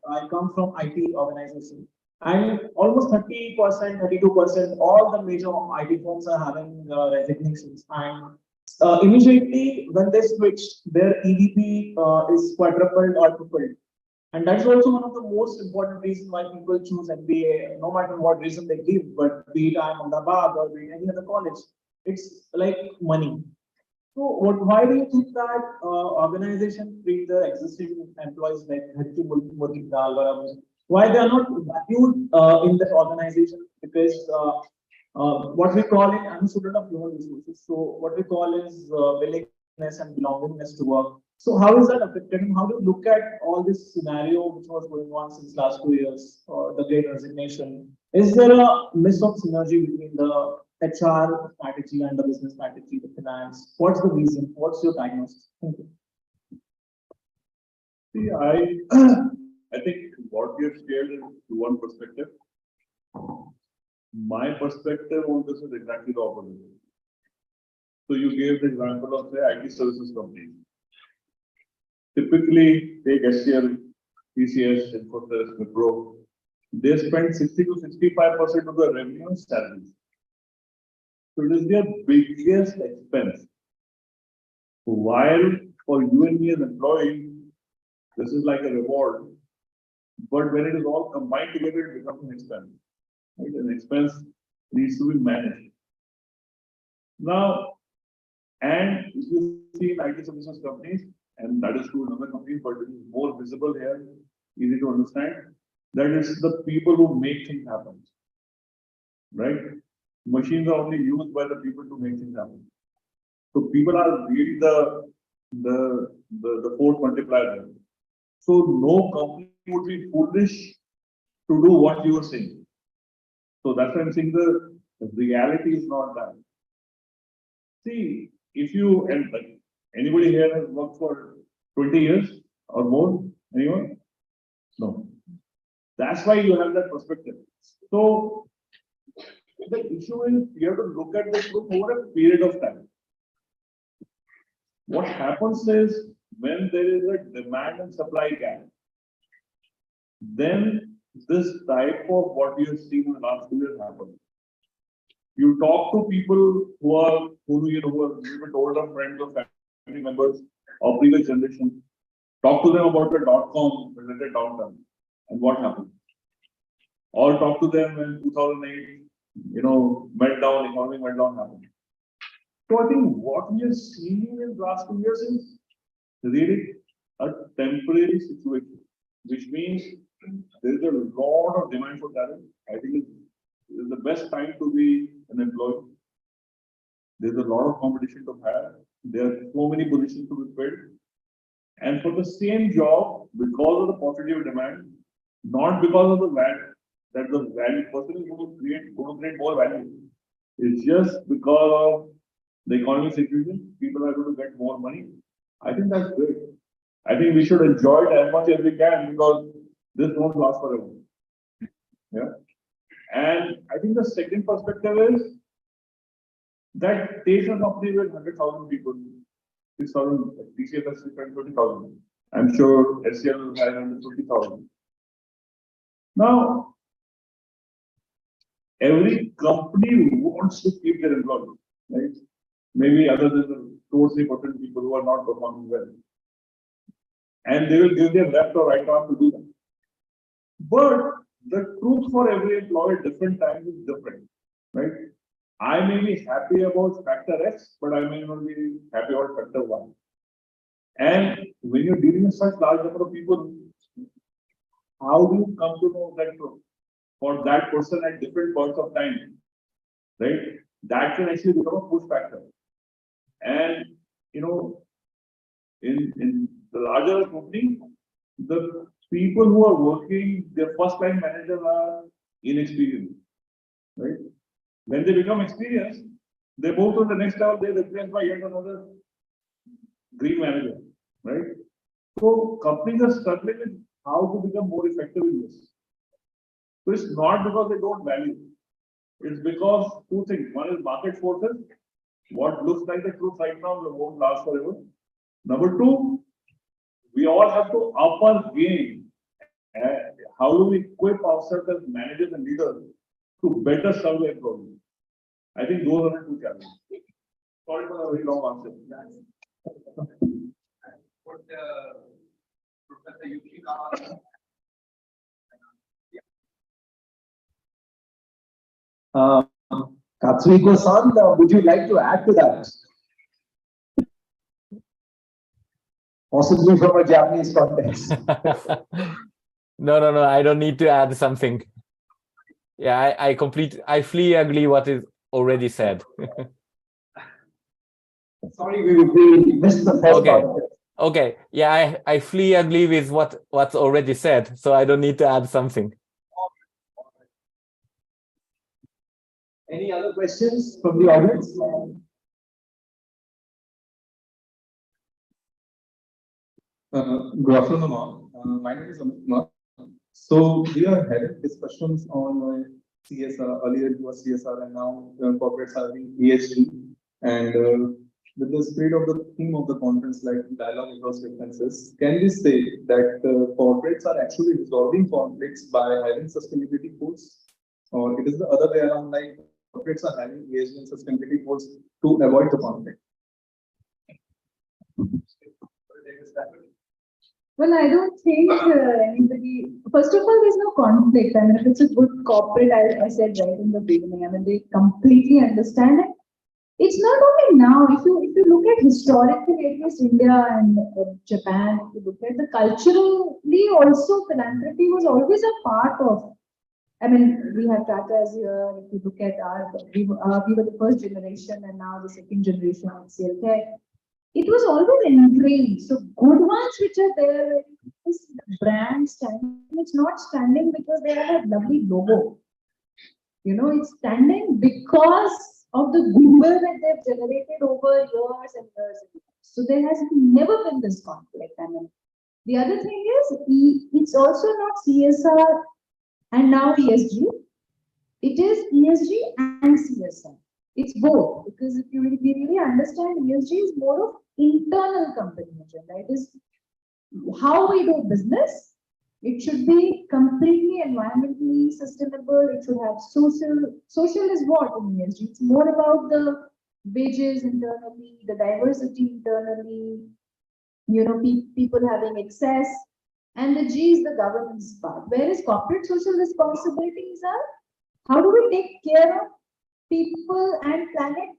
I come from IT organization, and almost 30%, 32%, all the major IT firms are having resignations. And immediately when they switched, their EVP is quadrupled or tripled. And that's also one of the most important reasons why people choose MBA, no matter what reason they give, but be it IIM Ahmedabad or be it any other college, it's like money. So why do you think that organizations treat the existing employees like why they are not valued in the organization? Because what we call it, I'm a student of human resources, so what we call is willingness and belongingness to work. So how is that affected, and how do you look at all this scenario which was going on since last 2 years, the Great Resignation? Is there a miss of synergy between the HR strategy and the business strategy, the finance? What's the reason? What's your diagnosis? Thank you. See, I think what you have shared is one perspective. My perspective on this is exactly the opposite. So you gave the example of the IT services companies. Typically, take SCL, TCS, Infosys, Wipro. They spend 60 to 65% of the revenue on salaries. So it is their biggest expense. While for you and me as employees, this is like a reward. But when it is all combined together, it becomes an expense. Right? An expense needs to be managed. Now, and if you see in IT services companies, and that is true in other companies, but it is more visible here, easy to understand, that is the people who make things happen. Right? Machines are only used by the people to make things happen. So people are really the force multiplier. So no company would be foolish to do what you are saying. So that's why I'm saying the reality is not that. See, if you, and like anybody here has worked for 20 years or more, anyone? No. That's why you have that perspective. So the issue is you have to look at this over a period of time. What happens is when there is a demand and supply gap, then this type of what you have seen in the last 2 years happens. You talk to people who are a little bit older friends or family members of previous generation, talk to them about the .com related downturn and what happened. Or talk to them when 2008, meltdown, economic meltdown happened. So I think what we are seeing in the last 2 years is really a temporary situation, which means there is a lot of demand for talent. I think it is the best time to be an employee. There's a lot of competition to hire. There are so many positions to be filled. And for the same job, because of the positive demand, not because of the value, that the value person is going to create more value. It's just because of the economic situation, people are going to get more money. I think that's great. I think we should enjoy it as much as we can because this won't last forever. Yeah. And I think the second perspective is that takes a company with 100,000 people. 6,000, TCS has 20,000. I'm sure SCL has 120,000. Now, every company wants to keep their employees, right? Maybe other than the 2 or 3% people who are not performing well. And they will give their left or right arm to do that. But the truth for every employee at different times is different, right? I may be happy about factor X, but I may not be happy about factor Y. And when you're dealing with such large number of people, how do you come to know that truth for that person at different points of time, right? That can actually become a push factor. And, you know, in the larger company, the people who are working, their first line managers are inexperienced, right? When they become experienced, they move to the next level, they replace by yet another green manager, right? So companies are struggling with how to become more effective in this. So it's not because they don't value. It's because 2 things. One is market forces. What looks like the truth right now won't last forever. Number 2, we all have to up our game. How do we equip ourselves as managers and leaders to better serve the employees? I think those are the 2 challenges. Sorry for a very long answer. Professor Yuki Katsuhiko-san, would you like to add to that? Possibly from a Japanese context. No, I don't need to add something. Yeah, I fully agree what is already said. Sorry, we missed the first part of it. Okay, yeah, I fully agree with what's already said, so I don't need to add something. Any other questions from the audience? Good afternoon, all. My name is Amit. So we are having discussions on CSR. Earlier it was CSR, and now corporates are having ESG. And with the spirit of the theme of the conference, like dialogue across differences, can we say that corporates are actually resolving conflicts by having sustainability goals, or it is the other way around, like corporates are having ESG and sustainability goals to avoid the conflict? Well, I don't think anybody, first of all, there's no conflict. I mean, if it's a good corporate, I said right in the beginning, I mean, they completely understand it. It's not only now, if you look at historically, at least India and Japan, if you look at the culturally also, philanthropy was always a part of, I mean, we have Tatas here, if you look at we were the first generation and now the second generation of CLTech. It was always ingrained. So good ones which are there, is the brand standing, it's not standing because they have a lovely logo. You know, it's standing because of the goodwill that they've generated over years and years and years. So there has never been this conflict. I mean, the other thing is, it's also not CSR and now ESG. It is ESG and CSR. It's both, because if you really understand, ESG is more of internal company agenda. It is how we do business. It should be completely environmentally sustainable. It should have social. Social is what in ESG? It's more about the wages internally, the diversity internally, you know, people having access. And the G is the governance part. Whereas corporate social responsibilities are, how do we take care of people and planet,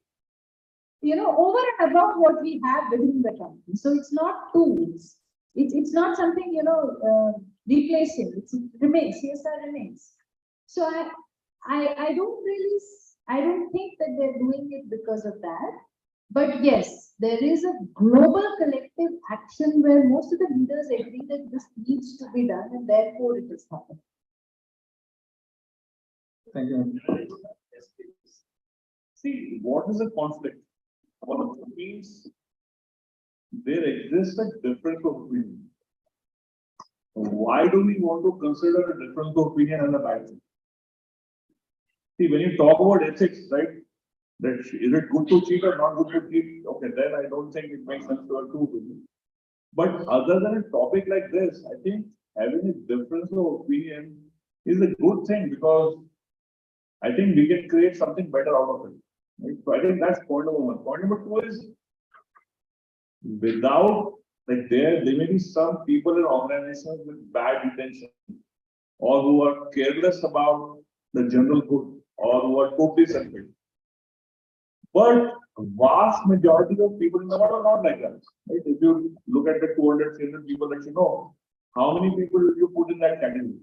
you know, over and above what we have within the company. So it's not tools. It's not something, you know, replacing. It remains. CSR remains. So I don't think that they're doing it because of that. But yes, there is a global collective action where most of the leaders agree that this needs to be done, and therefore it is happening. Thank you. See, what is a conflict? What it means, there exists a difference of opinion. Why do we want to consider a difference of opinion as a bad thing? See, when you talk about ethics, right, that is it good to cheat or not good to cheat? Okay, then I don't think it makes sense to have two opinions. But other than a topic like this, I think having a difference of opinion is a good thing because I think we can create something better out of it. Right? So I think that's point number one. Point number two is without like there may be some people in organizations with bad intention or who are careless about the general good or who are totally selfish. But vast majority of people in the world are not like that. Right? If you look at the 200, 300 people that you know, how many people will you put in that category?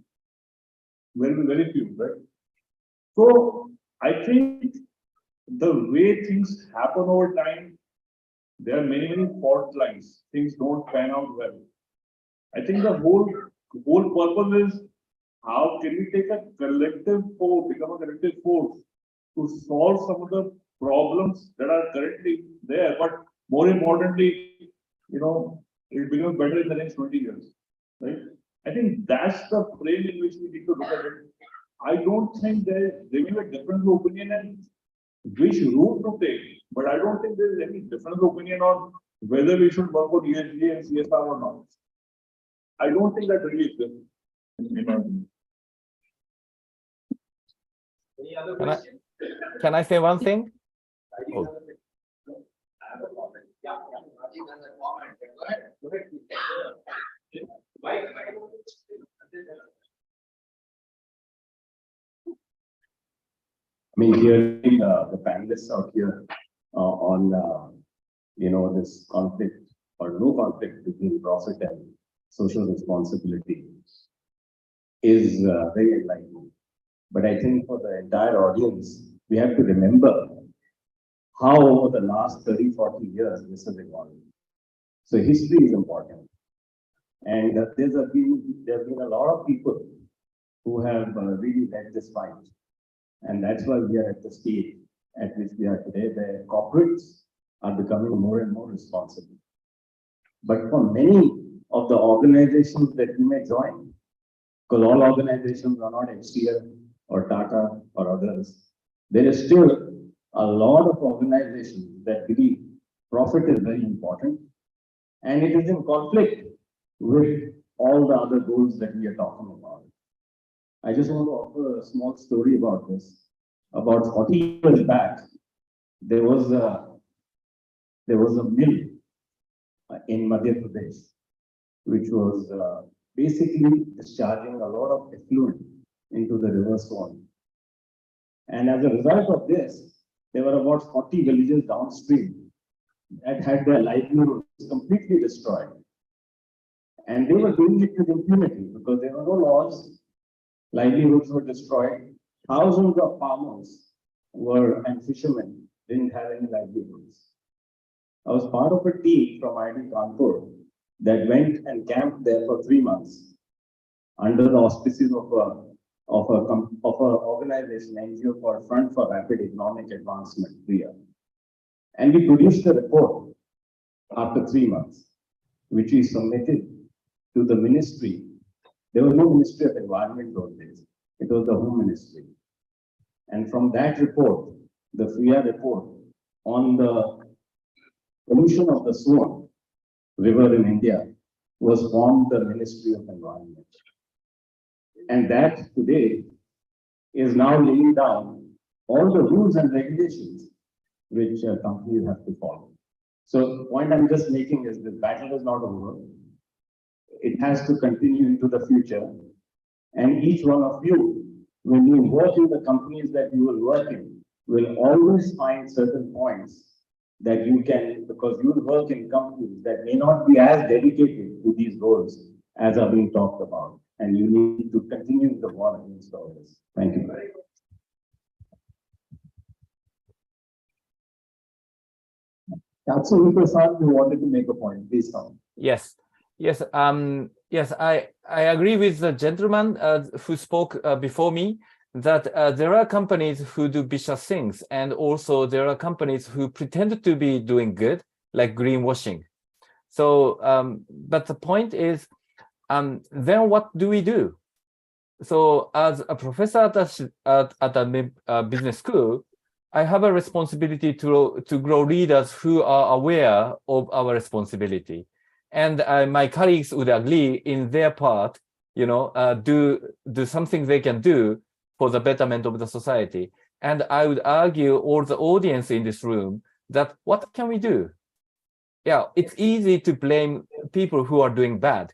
Very few, right? So I think the way things happen over time, there are many fault lines. Things don't pan out well. I think the whole purpose is how can we take a collective force, become a collective force to solve some of the problems that are currently there, but more importantly, it becomes better in the next 20 years, right? I think that's the frame in which we need to look at it. I don't think there may be a difference of opinion and which route to take, but I don't think there is any difference of opinion on whether we should work on ESG and CSR or not. I don't think that really exists. Any other question? Can I say one thing? Oh. I have a comment. Yeah, Rajiv has a comment. Go ahead. Go ahead. Why? I mean, hearing the panelists out here on this conflict or no conflict between profit and social responsibility is very enlightening. But I think for the entire audience, we have to remember how over the last 30, 40 years this has evolved. So history is important. And there have been a lot of people who have really led this fight. And that's why we are at the stage at which we are today, where corporates are becoming more and more responsible. But for many of the organizations that you may join, because all organizations are not HCL or Tata or others, there is still a lot of organizations that believe profit is very important and it is in conflict with all the other goals that we are talking about. I just want to offer a small story about this. About 40 years back, there was a mill in Madhya Pradesh, which was basically discharging a lot of effluent into the river Swan. And as a result of this, there were about 40 villages downstream that had their livelihoods completely destroyed. And they were doing it with impunity because there were no laws, livelihoods were destroyed. Thousands of farmers and fishermen didn't have any livelihoods. I was part of a team from IIT Kanpur that went and camped there for 3 months under the auspices of an organization, NGO called Front for Rapid Economic Advancement, FRIA. And we produced a report after 3 months, which we submitted to the ministry. There was no Ministry of Environment those days. It was the Home Ministry. And from that report, the FRIA report on the pollution of the Swan River in India was formed the Ministry of Environment. And that today is now laying down all the rules and regulations which companies have to follow. So the point I'm just making is this battle is not over. It has to continue into the future. And each one of you, when you work in the companies that you will work in, will always find certain points that you can, because you will work in companies that may not be as dedicated to these goals as are being talked about. And you need to continue the war against all this. Thank you. Councillor Prasad, you wanted to make a point. Please come. Yes. Yes. Yes. I agree with the gentleman who spoke before me that there are companies who do vicious things, and also there are companies who pretend to be doing good, like greenwashing. So, but the point is, then what do we do? So, as a professor at a business school, I have a responsibility to grow leaders who are aware of our responsibility. And my colleagues would agree in their part, do something they can do for the betterment of the society. And I would argue all the audience in this room that what can we do? Yeah, it's easy to blame people who are doing bad,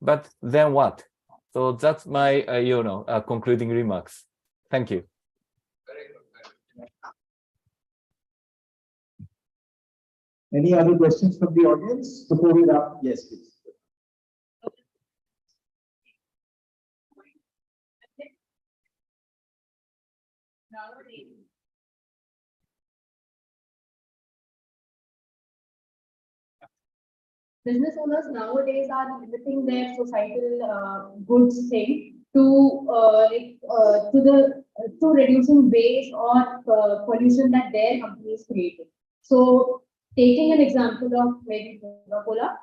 but then what? So that's my, concluding remarks. Thank you. Any other questions from the audience before we wrap? Yes, please. Business owners nowadays are limiting their societal goods thing to to reducing waste or pollution that their company is creating. So taking an example of maybe Coca-Cola,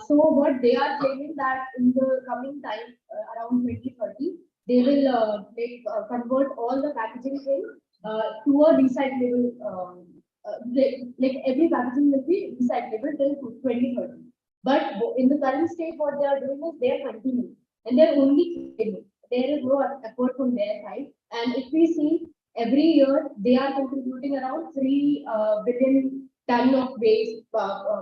so what they are claiming that in the coming time around 2030, they will convert all the packaging thing to a recyclable. Like every packaging will be recyclable till 2030. But in the current state, what they are doing is they are continuing and they're only claiming. There is no effort from their side. And if we see every year, they are contributing around 3 billion ton of waste,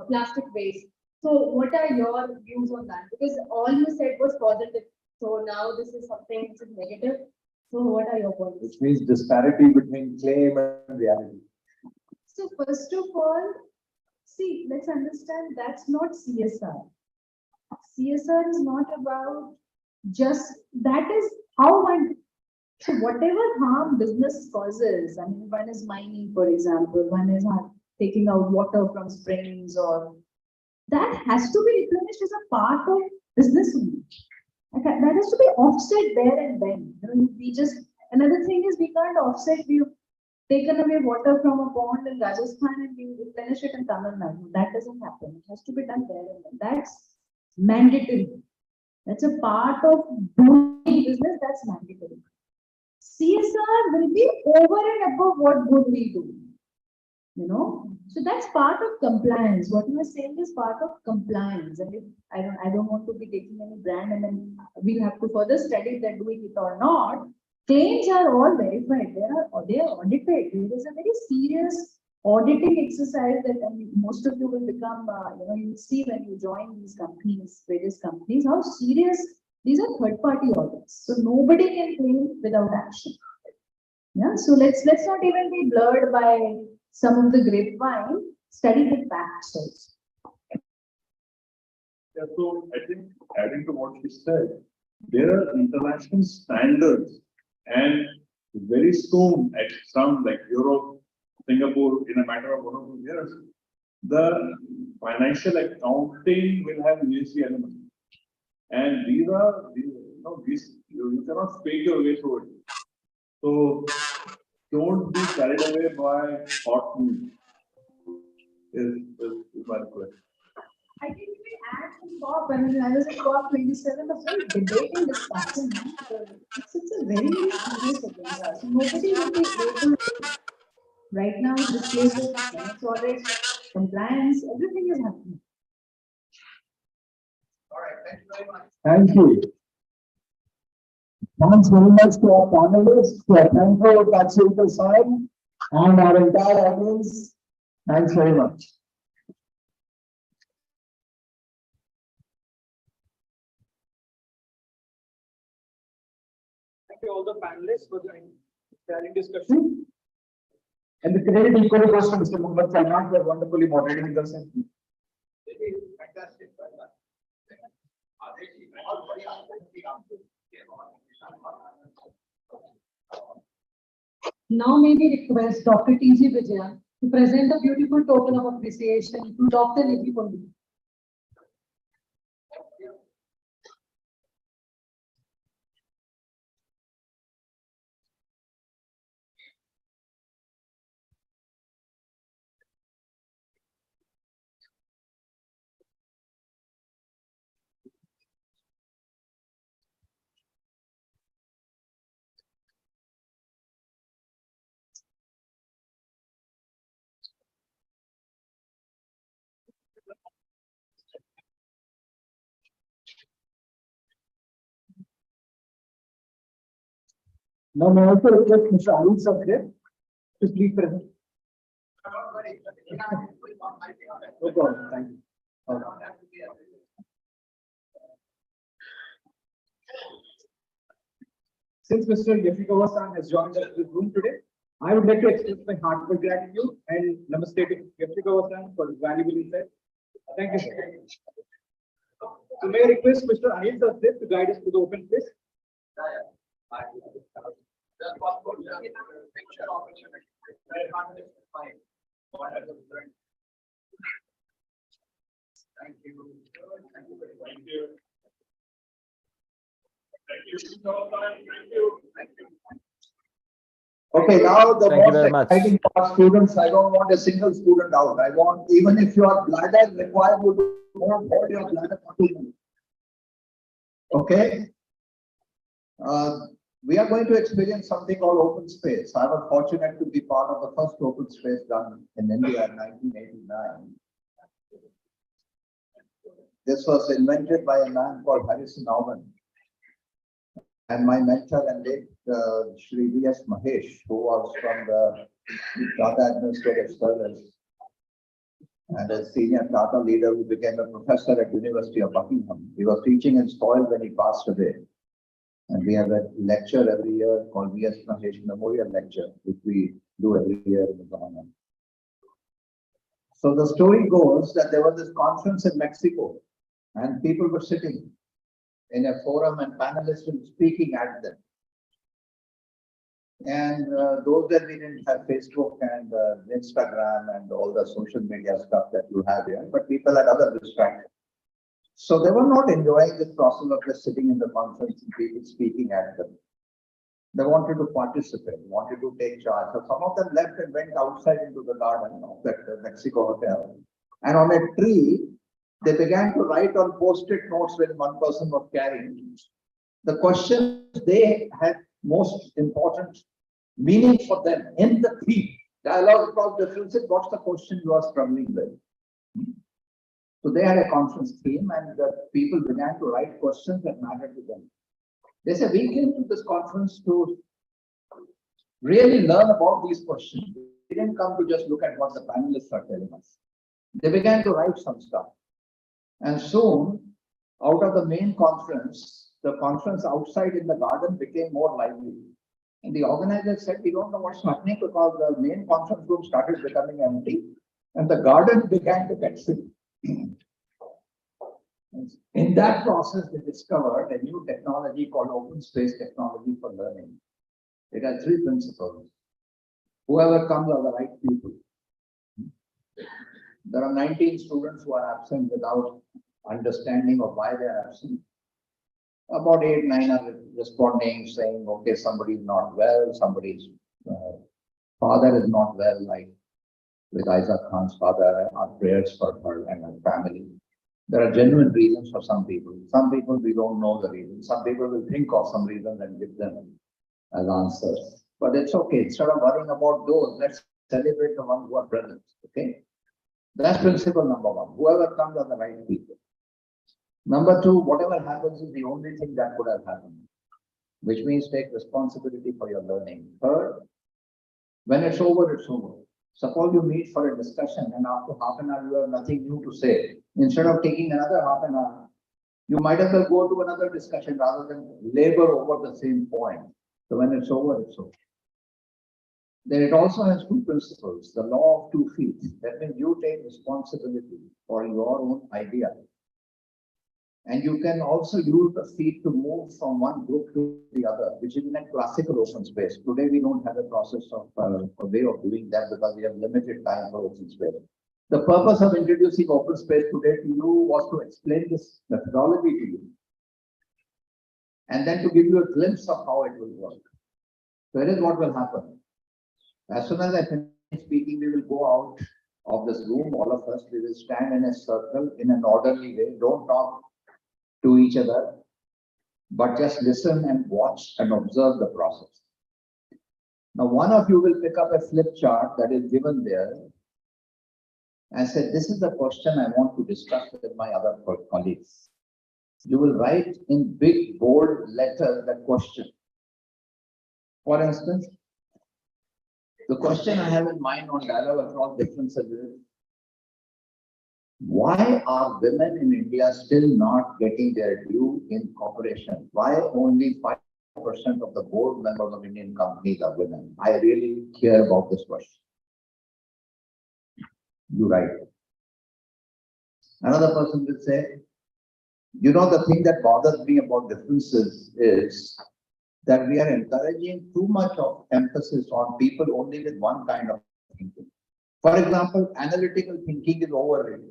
plastic waste. So what are your views on that? Because all you said was positive. So now this is something which is negative. So what are your points? Which means disparity between claim and reality. So first of all, see, let's understand that's not CSR. CSR is not about just, that is how one, so whatever harm business causes, I mean, one is mining, for example, one is taking out water from springs, or that has to be replenished as a part of business only. Okay, that has to be offset there and then. We just, another thing is we can't offset, we've taken away water from a pond in Rajasthan and we replenish it in Tamil Nadu. That doesn't happen. It has to be done there and then. That's mandatory. That's a part of doing business, that's mandatory. CSR will be over and above what good we do. So that's part of compliance. What you are saying is part of compliance. And if I don't want to be taking any brand, and then we have to further study that doing it or not. Claims are all verified. They are audited. There is a very serious auditing exercise that most of you will become. You will see when you join these companies, various companies, how serious these are. Third-party audits. So nobody can claim without action. Yeah. So let's not even be blurred by some of the grapevine. Study the facts also. Yeah, so I think adding to what she said, there are international standards, and very soon at some like Europe, Singapore, in a matter of 1 or 2 years, the financial accounting will have ESG elements. And these you cannot fake your way through it. So don't be carried away by hot news. Is my request. I think we add to COP, I mean, I was at COP 27, the whole debate and discussion, it's a very, very serious agenda. So nobody will be able to, right now, disclosure, audit, compliance, everything is happening. All right, thank you very much. Thank you. Thanks very much to our panelists, to our Conference Pacific side, and our entire audience. Thanks very much. Thank you all the panelists for the sharing discussion. And the credit equally goes to Mr. Muhammad Salman for wonderfully moderating the session. Fantastic. Now may we request Dr. T.G. Vijaya to present a beautiful token of appreciation to Dr. Nidhi Pandit. Now, may I also request Mr. Anil Sachdeva to please present. No problem, thank you. Since Mr. Yashikawa-san has joined us in this room today, I would like to express my heartfelt gratitude and namaste to Yashikawa-san for his valuable insight. Thank you, sir. So may I request Mr. Anil Sachdeva to guide us to the open space? Thank you. Thank you. Thank you. Thank you. Thank you. Okay, now the Thank you most very much. exciting part, students, I don't want a single student out. I want, even if your bladder requires you to hold your bladder for 2 minutes. Okay? We are going to experience something called open space. I was fortunate to be part of the first open space done in India in 1989. This was invented by a man called Harrison Owen. And my mentor and late Shri V.S. Mahesh, who was from the Tata Administrative Service and a senior Tata leader who became a professor at University of Buckingham. He was teaching in Stoil when he passed away. And we have a lecture every year called V.S. Mahesh Memorial Lecture, which we do every year in the government. So the story goes that there was this conference in Mexico and people were sitting in a forum and panelists were speaking at them. And those that we didn't have Facebook and Instagram and all the social media stuff that you have here, but people had other distractions. So they were not enjoying this process of just sitting in the conference and people speaking at them. They wanted to participate, wanted to take charge. So some of them left and went outside into the garden of that Mexico hotel. And on a tree, they began to write on post-it notes when one person was carrying the questions they had most important meaning for them in the theme. Dialogue across differences, what's the question you are struggling with? So they had a conference theme and the people began to write questions that mattered to them. They said, we came to this conference to really learn about these questions. We didn't come to just look at what the panelists are telling us. They began to write some stuff. And soon, out of the main conference, the conference outside in the garden became more lively. And the organizers said, we don't know what's happening because the main conference room started becoming empty and the garden began to get filled. In that process, they discovered a new technology called open space technology for learning. It has 3 principles. Whoever comes are the right people. There are 19 students who are absent without understanding of why they are absent. About 8, 9 are responding, saying, okay, somebody is not well, somebody's father is not well, like with Isaac Khan's father, our prayers for her and her family. There are genuine reasons for some people. Some people, we don't know the reason. Some people will think of some reasons and give them as answers. But it's okay. Instead of worrying about those, let's celebrate the ones who are present. Okay? That's principle number 1. Whoever comes are the right people. Number 2, whatever happens is the only thing that could have happened, which means take responsibility for your learning. Third, when it's over, it's over. Suppose you meet for a discussion and after half an hour you have nothing new to say. Instead of taking another half an hour, you might as well go to another discussion rather than labor over the same point. So when it's over, it's over. Then it also has 2 principles, the law of 2 feet. That means you take responsibility for your own idea. And you can also use the feet to move from one group to the other, which is in a classical open space. Today, we don't have a process of a way of doing that because we have limited time for open space. The purpose of introducing open space today to you was to explain this methodology to you. And then to give you a glimpse of how it will work. So here is what will happen. As soon as I finish speaking, we will go out of this room, all of us, we will stand in a circle in an orderly way. Don't talk to each other, but just listen and watch and observe the process. Now, one of you will pick up a flip chart that is given there and say, this is the question I want to discuss with my other colleagues. You will write in big, bold letters the question. For instance, the question I have in mind on dialogue across differences is, why are women in India still not getting their due in corporation? Why only 5% of the board members of Indian companies are women? I really care about this question. You write. Another person will say, you know, the thing that bothers me about differences is that we are encouraging too much of emphasis on people only with one kind of thinking. For example, analytical thinking is overrated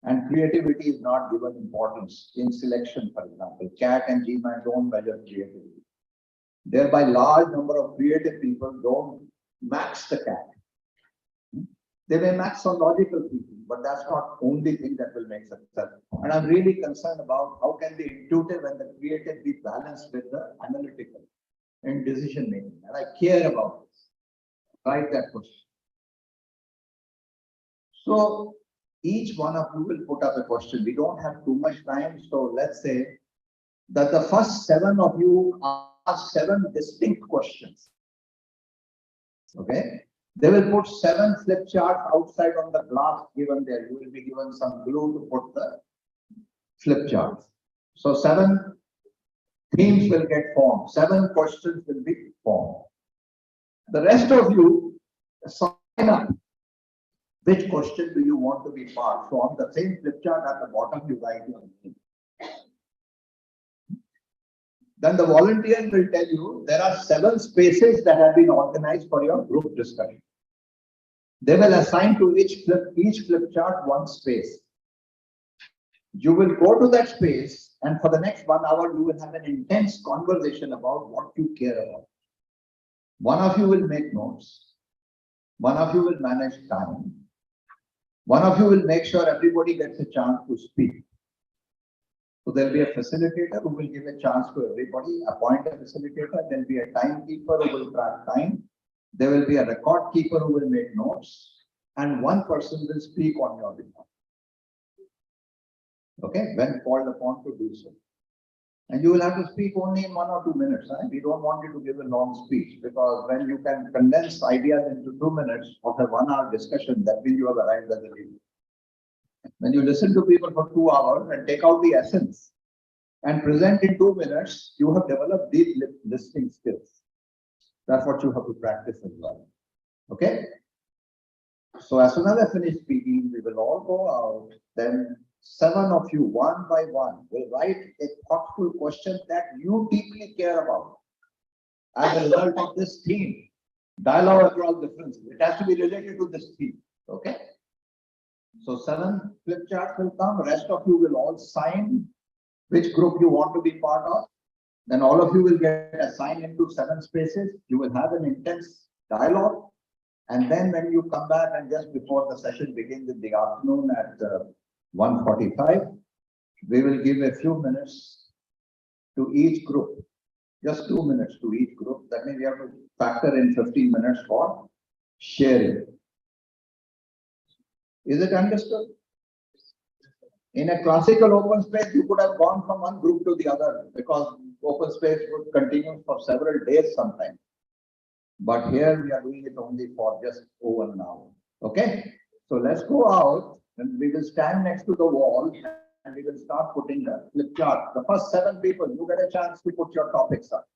and creativity is not given importance in selection, for example. CAT and GMAT don't measure creativity. Thereby, large number of creative people don't max the CAT. They may max on logical thinking, but that's not the only thing that will make success. And I'm really concerned about how can the intuitive and the creative be balanced with the analytical in decision making. And I care about this. Write that question. So each one of you will put up a question. We don't have too much time. So let's say that the first 7 of you ask 7 distinct questions. Okay. They will put 7 flip charts outside on the glass given there. You will be given some glue to put the flip charts. So 7 themes will get formed. 7 questions will be formed. The rest of you sign up. Which question do you want to be part? So on the same flip chart at the bottom, you write your name. Then the volunteer will tell you there are 7 spaces that have been organized for your group discussion. They will assign to each flip chart 1 space. You will go to that space and for the next 1 hour, you will have an intense conversation about what you care about. One of you will make notes. One of you will manage time. One of you will make sure everybody gets a chance to speak. So there'll be a facilitator who will give a chance to everybody, appoint a facilitator, there'll be a timekeeper who will track time, there will be a record keeper who will make notes, and 1 person will speak on your behalf. Okay, when called upon to do so. And you will have to speak only in 1 or 2 minutes. Right? We don't want you to give a long speech because when you can condense ideas into 2 minutes of a 1-hour discussion, that means you have arrived as a leader. When you listen to people for 2 hours and take out the essence and present in 2 minutes, you have developed deep listening skills. That's what you have to practice as well. Okay? So as soon as I finish speaking, we will all go out. Then 7 of you, 1 by 1, will write a thoughtful question that you deeply care about as a result of this theme. Dialogue across differences. It has to be related to this theme. Okay? So 7 flip charts will come. Rest of you will all sign which group you want to be part of. Then all of you will get assigned into 7 spaces. You will have an intense dialogue. And then when you come back and just before the session begins in the afternoon at 1:45, we will give a few minutes to each group. Just 2 minutes to each group. That means we have to factor in 15 minutes for sharing. Is it understood? In a classical open space, you could have gone from one group to the other because open space would continue for several days sometimes. But here we are doing it only for just over an hour. Okay? So let's go out and we will stand next to the wall and we will start putting the flip chart. The first 7 people, you get a chance to put your topics up.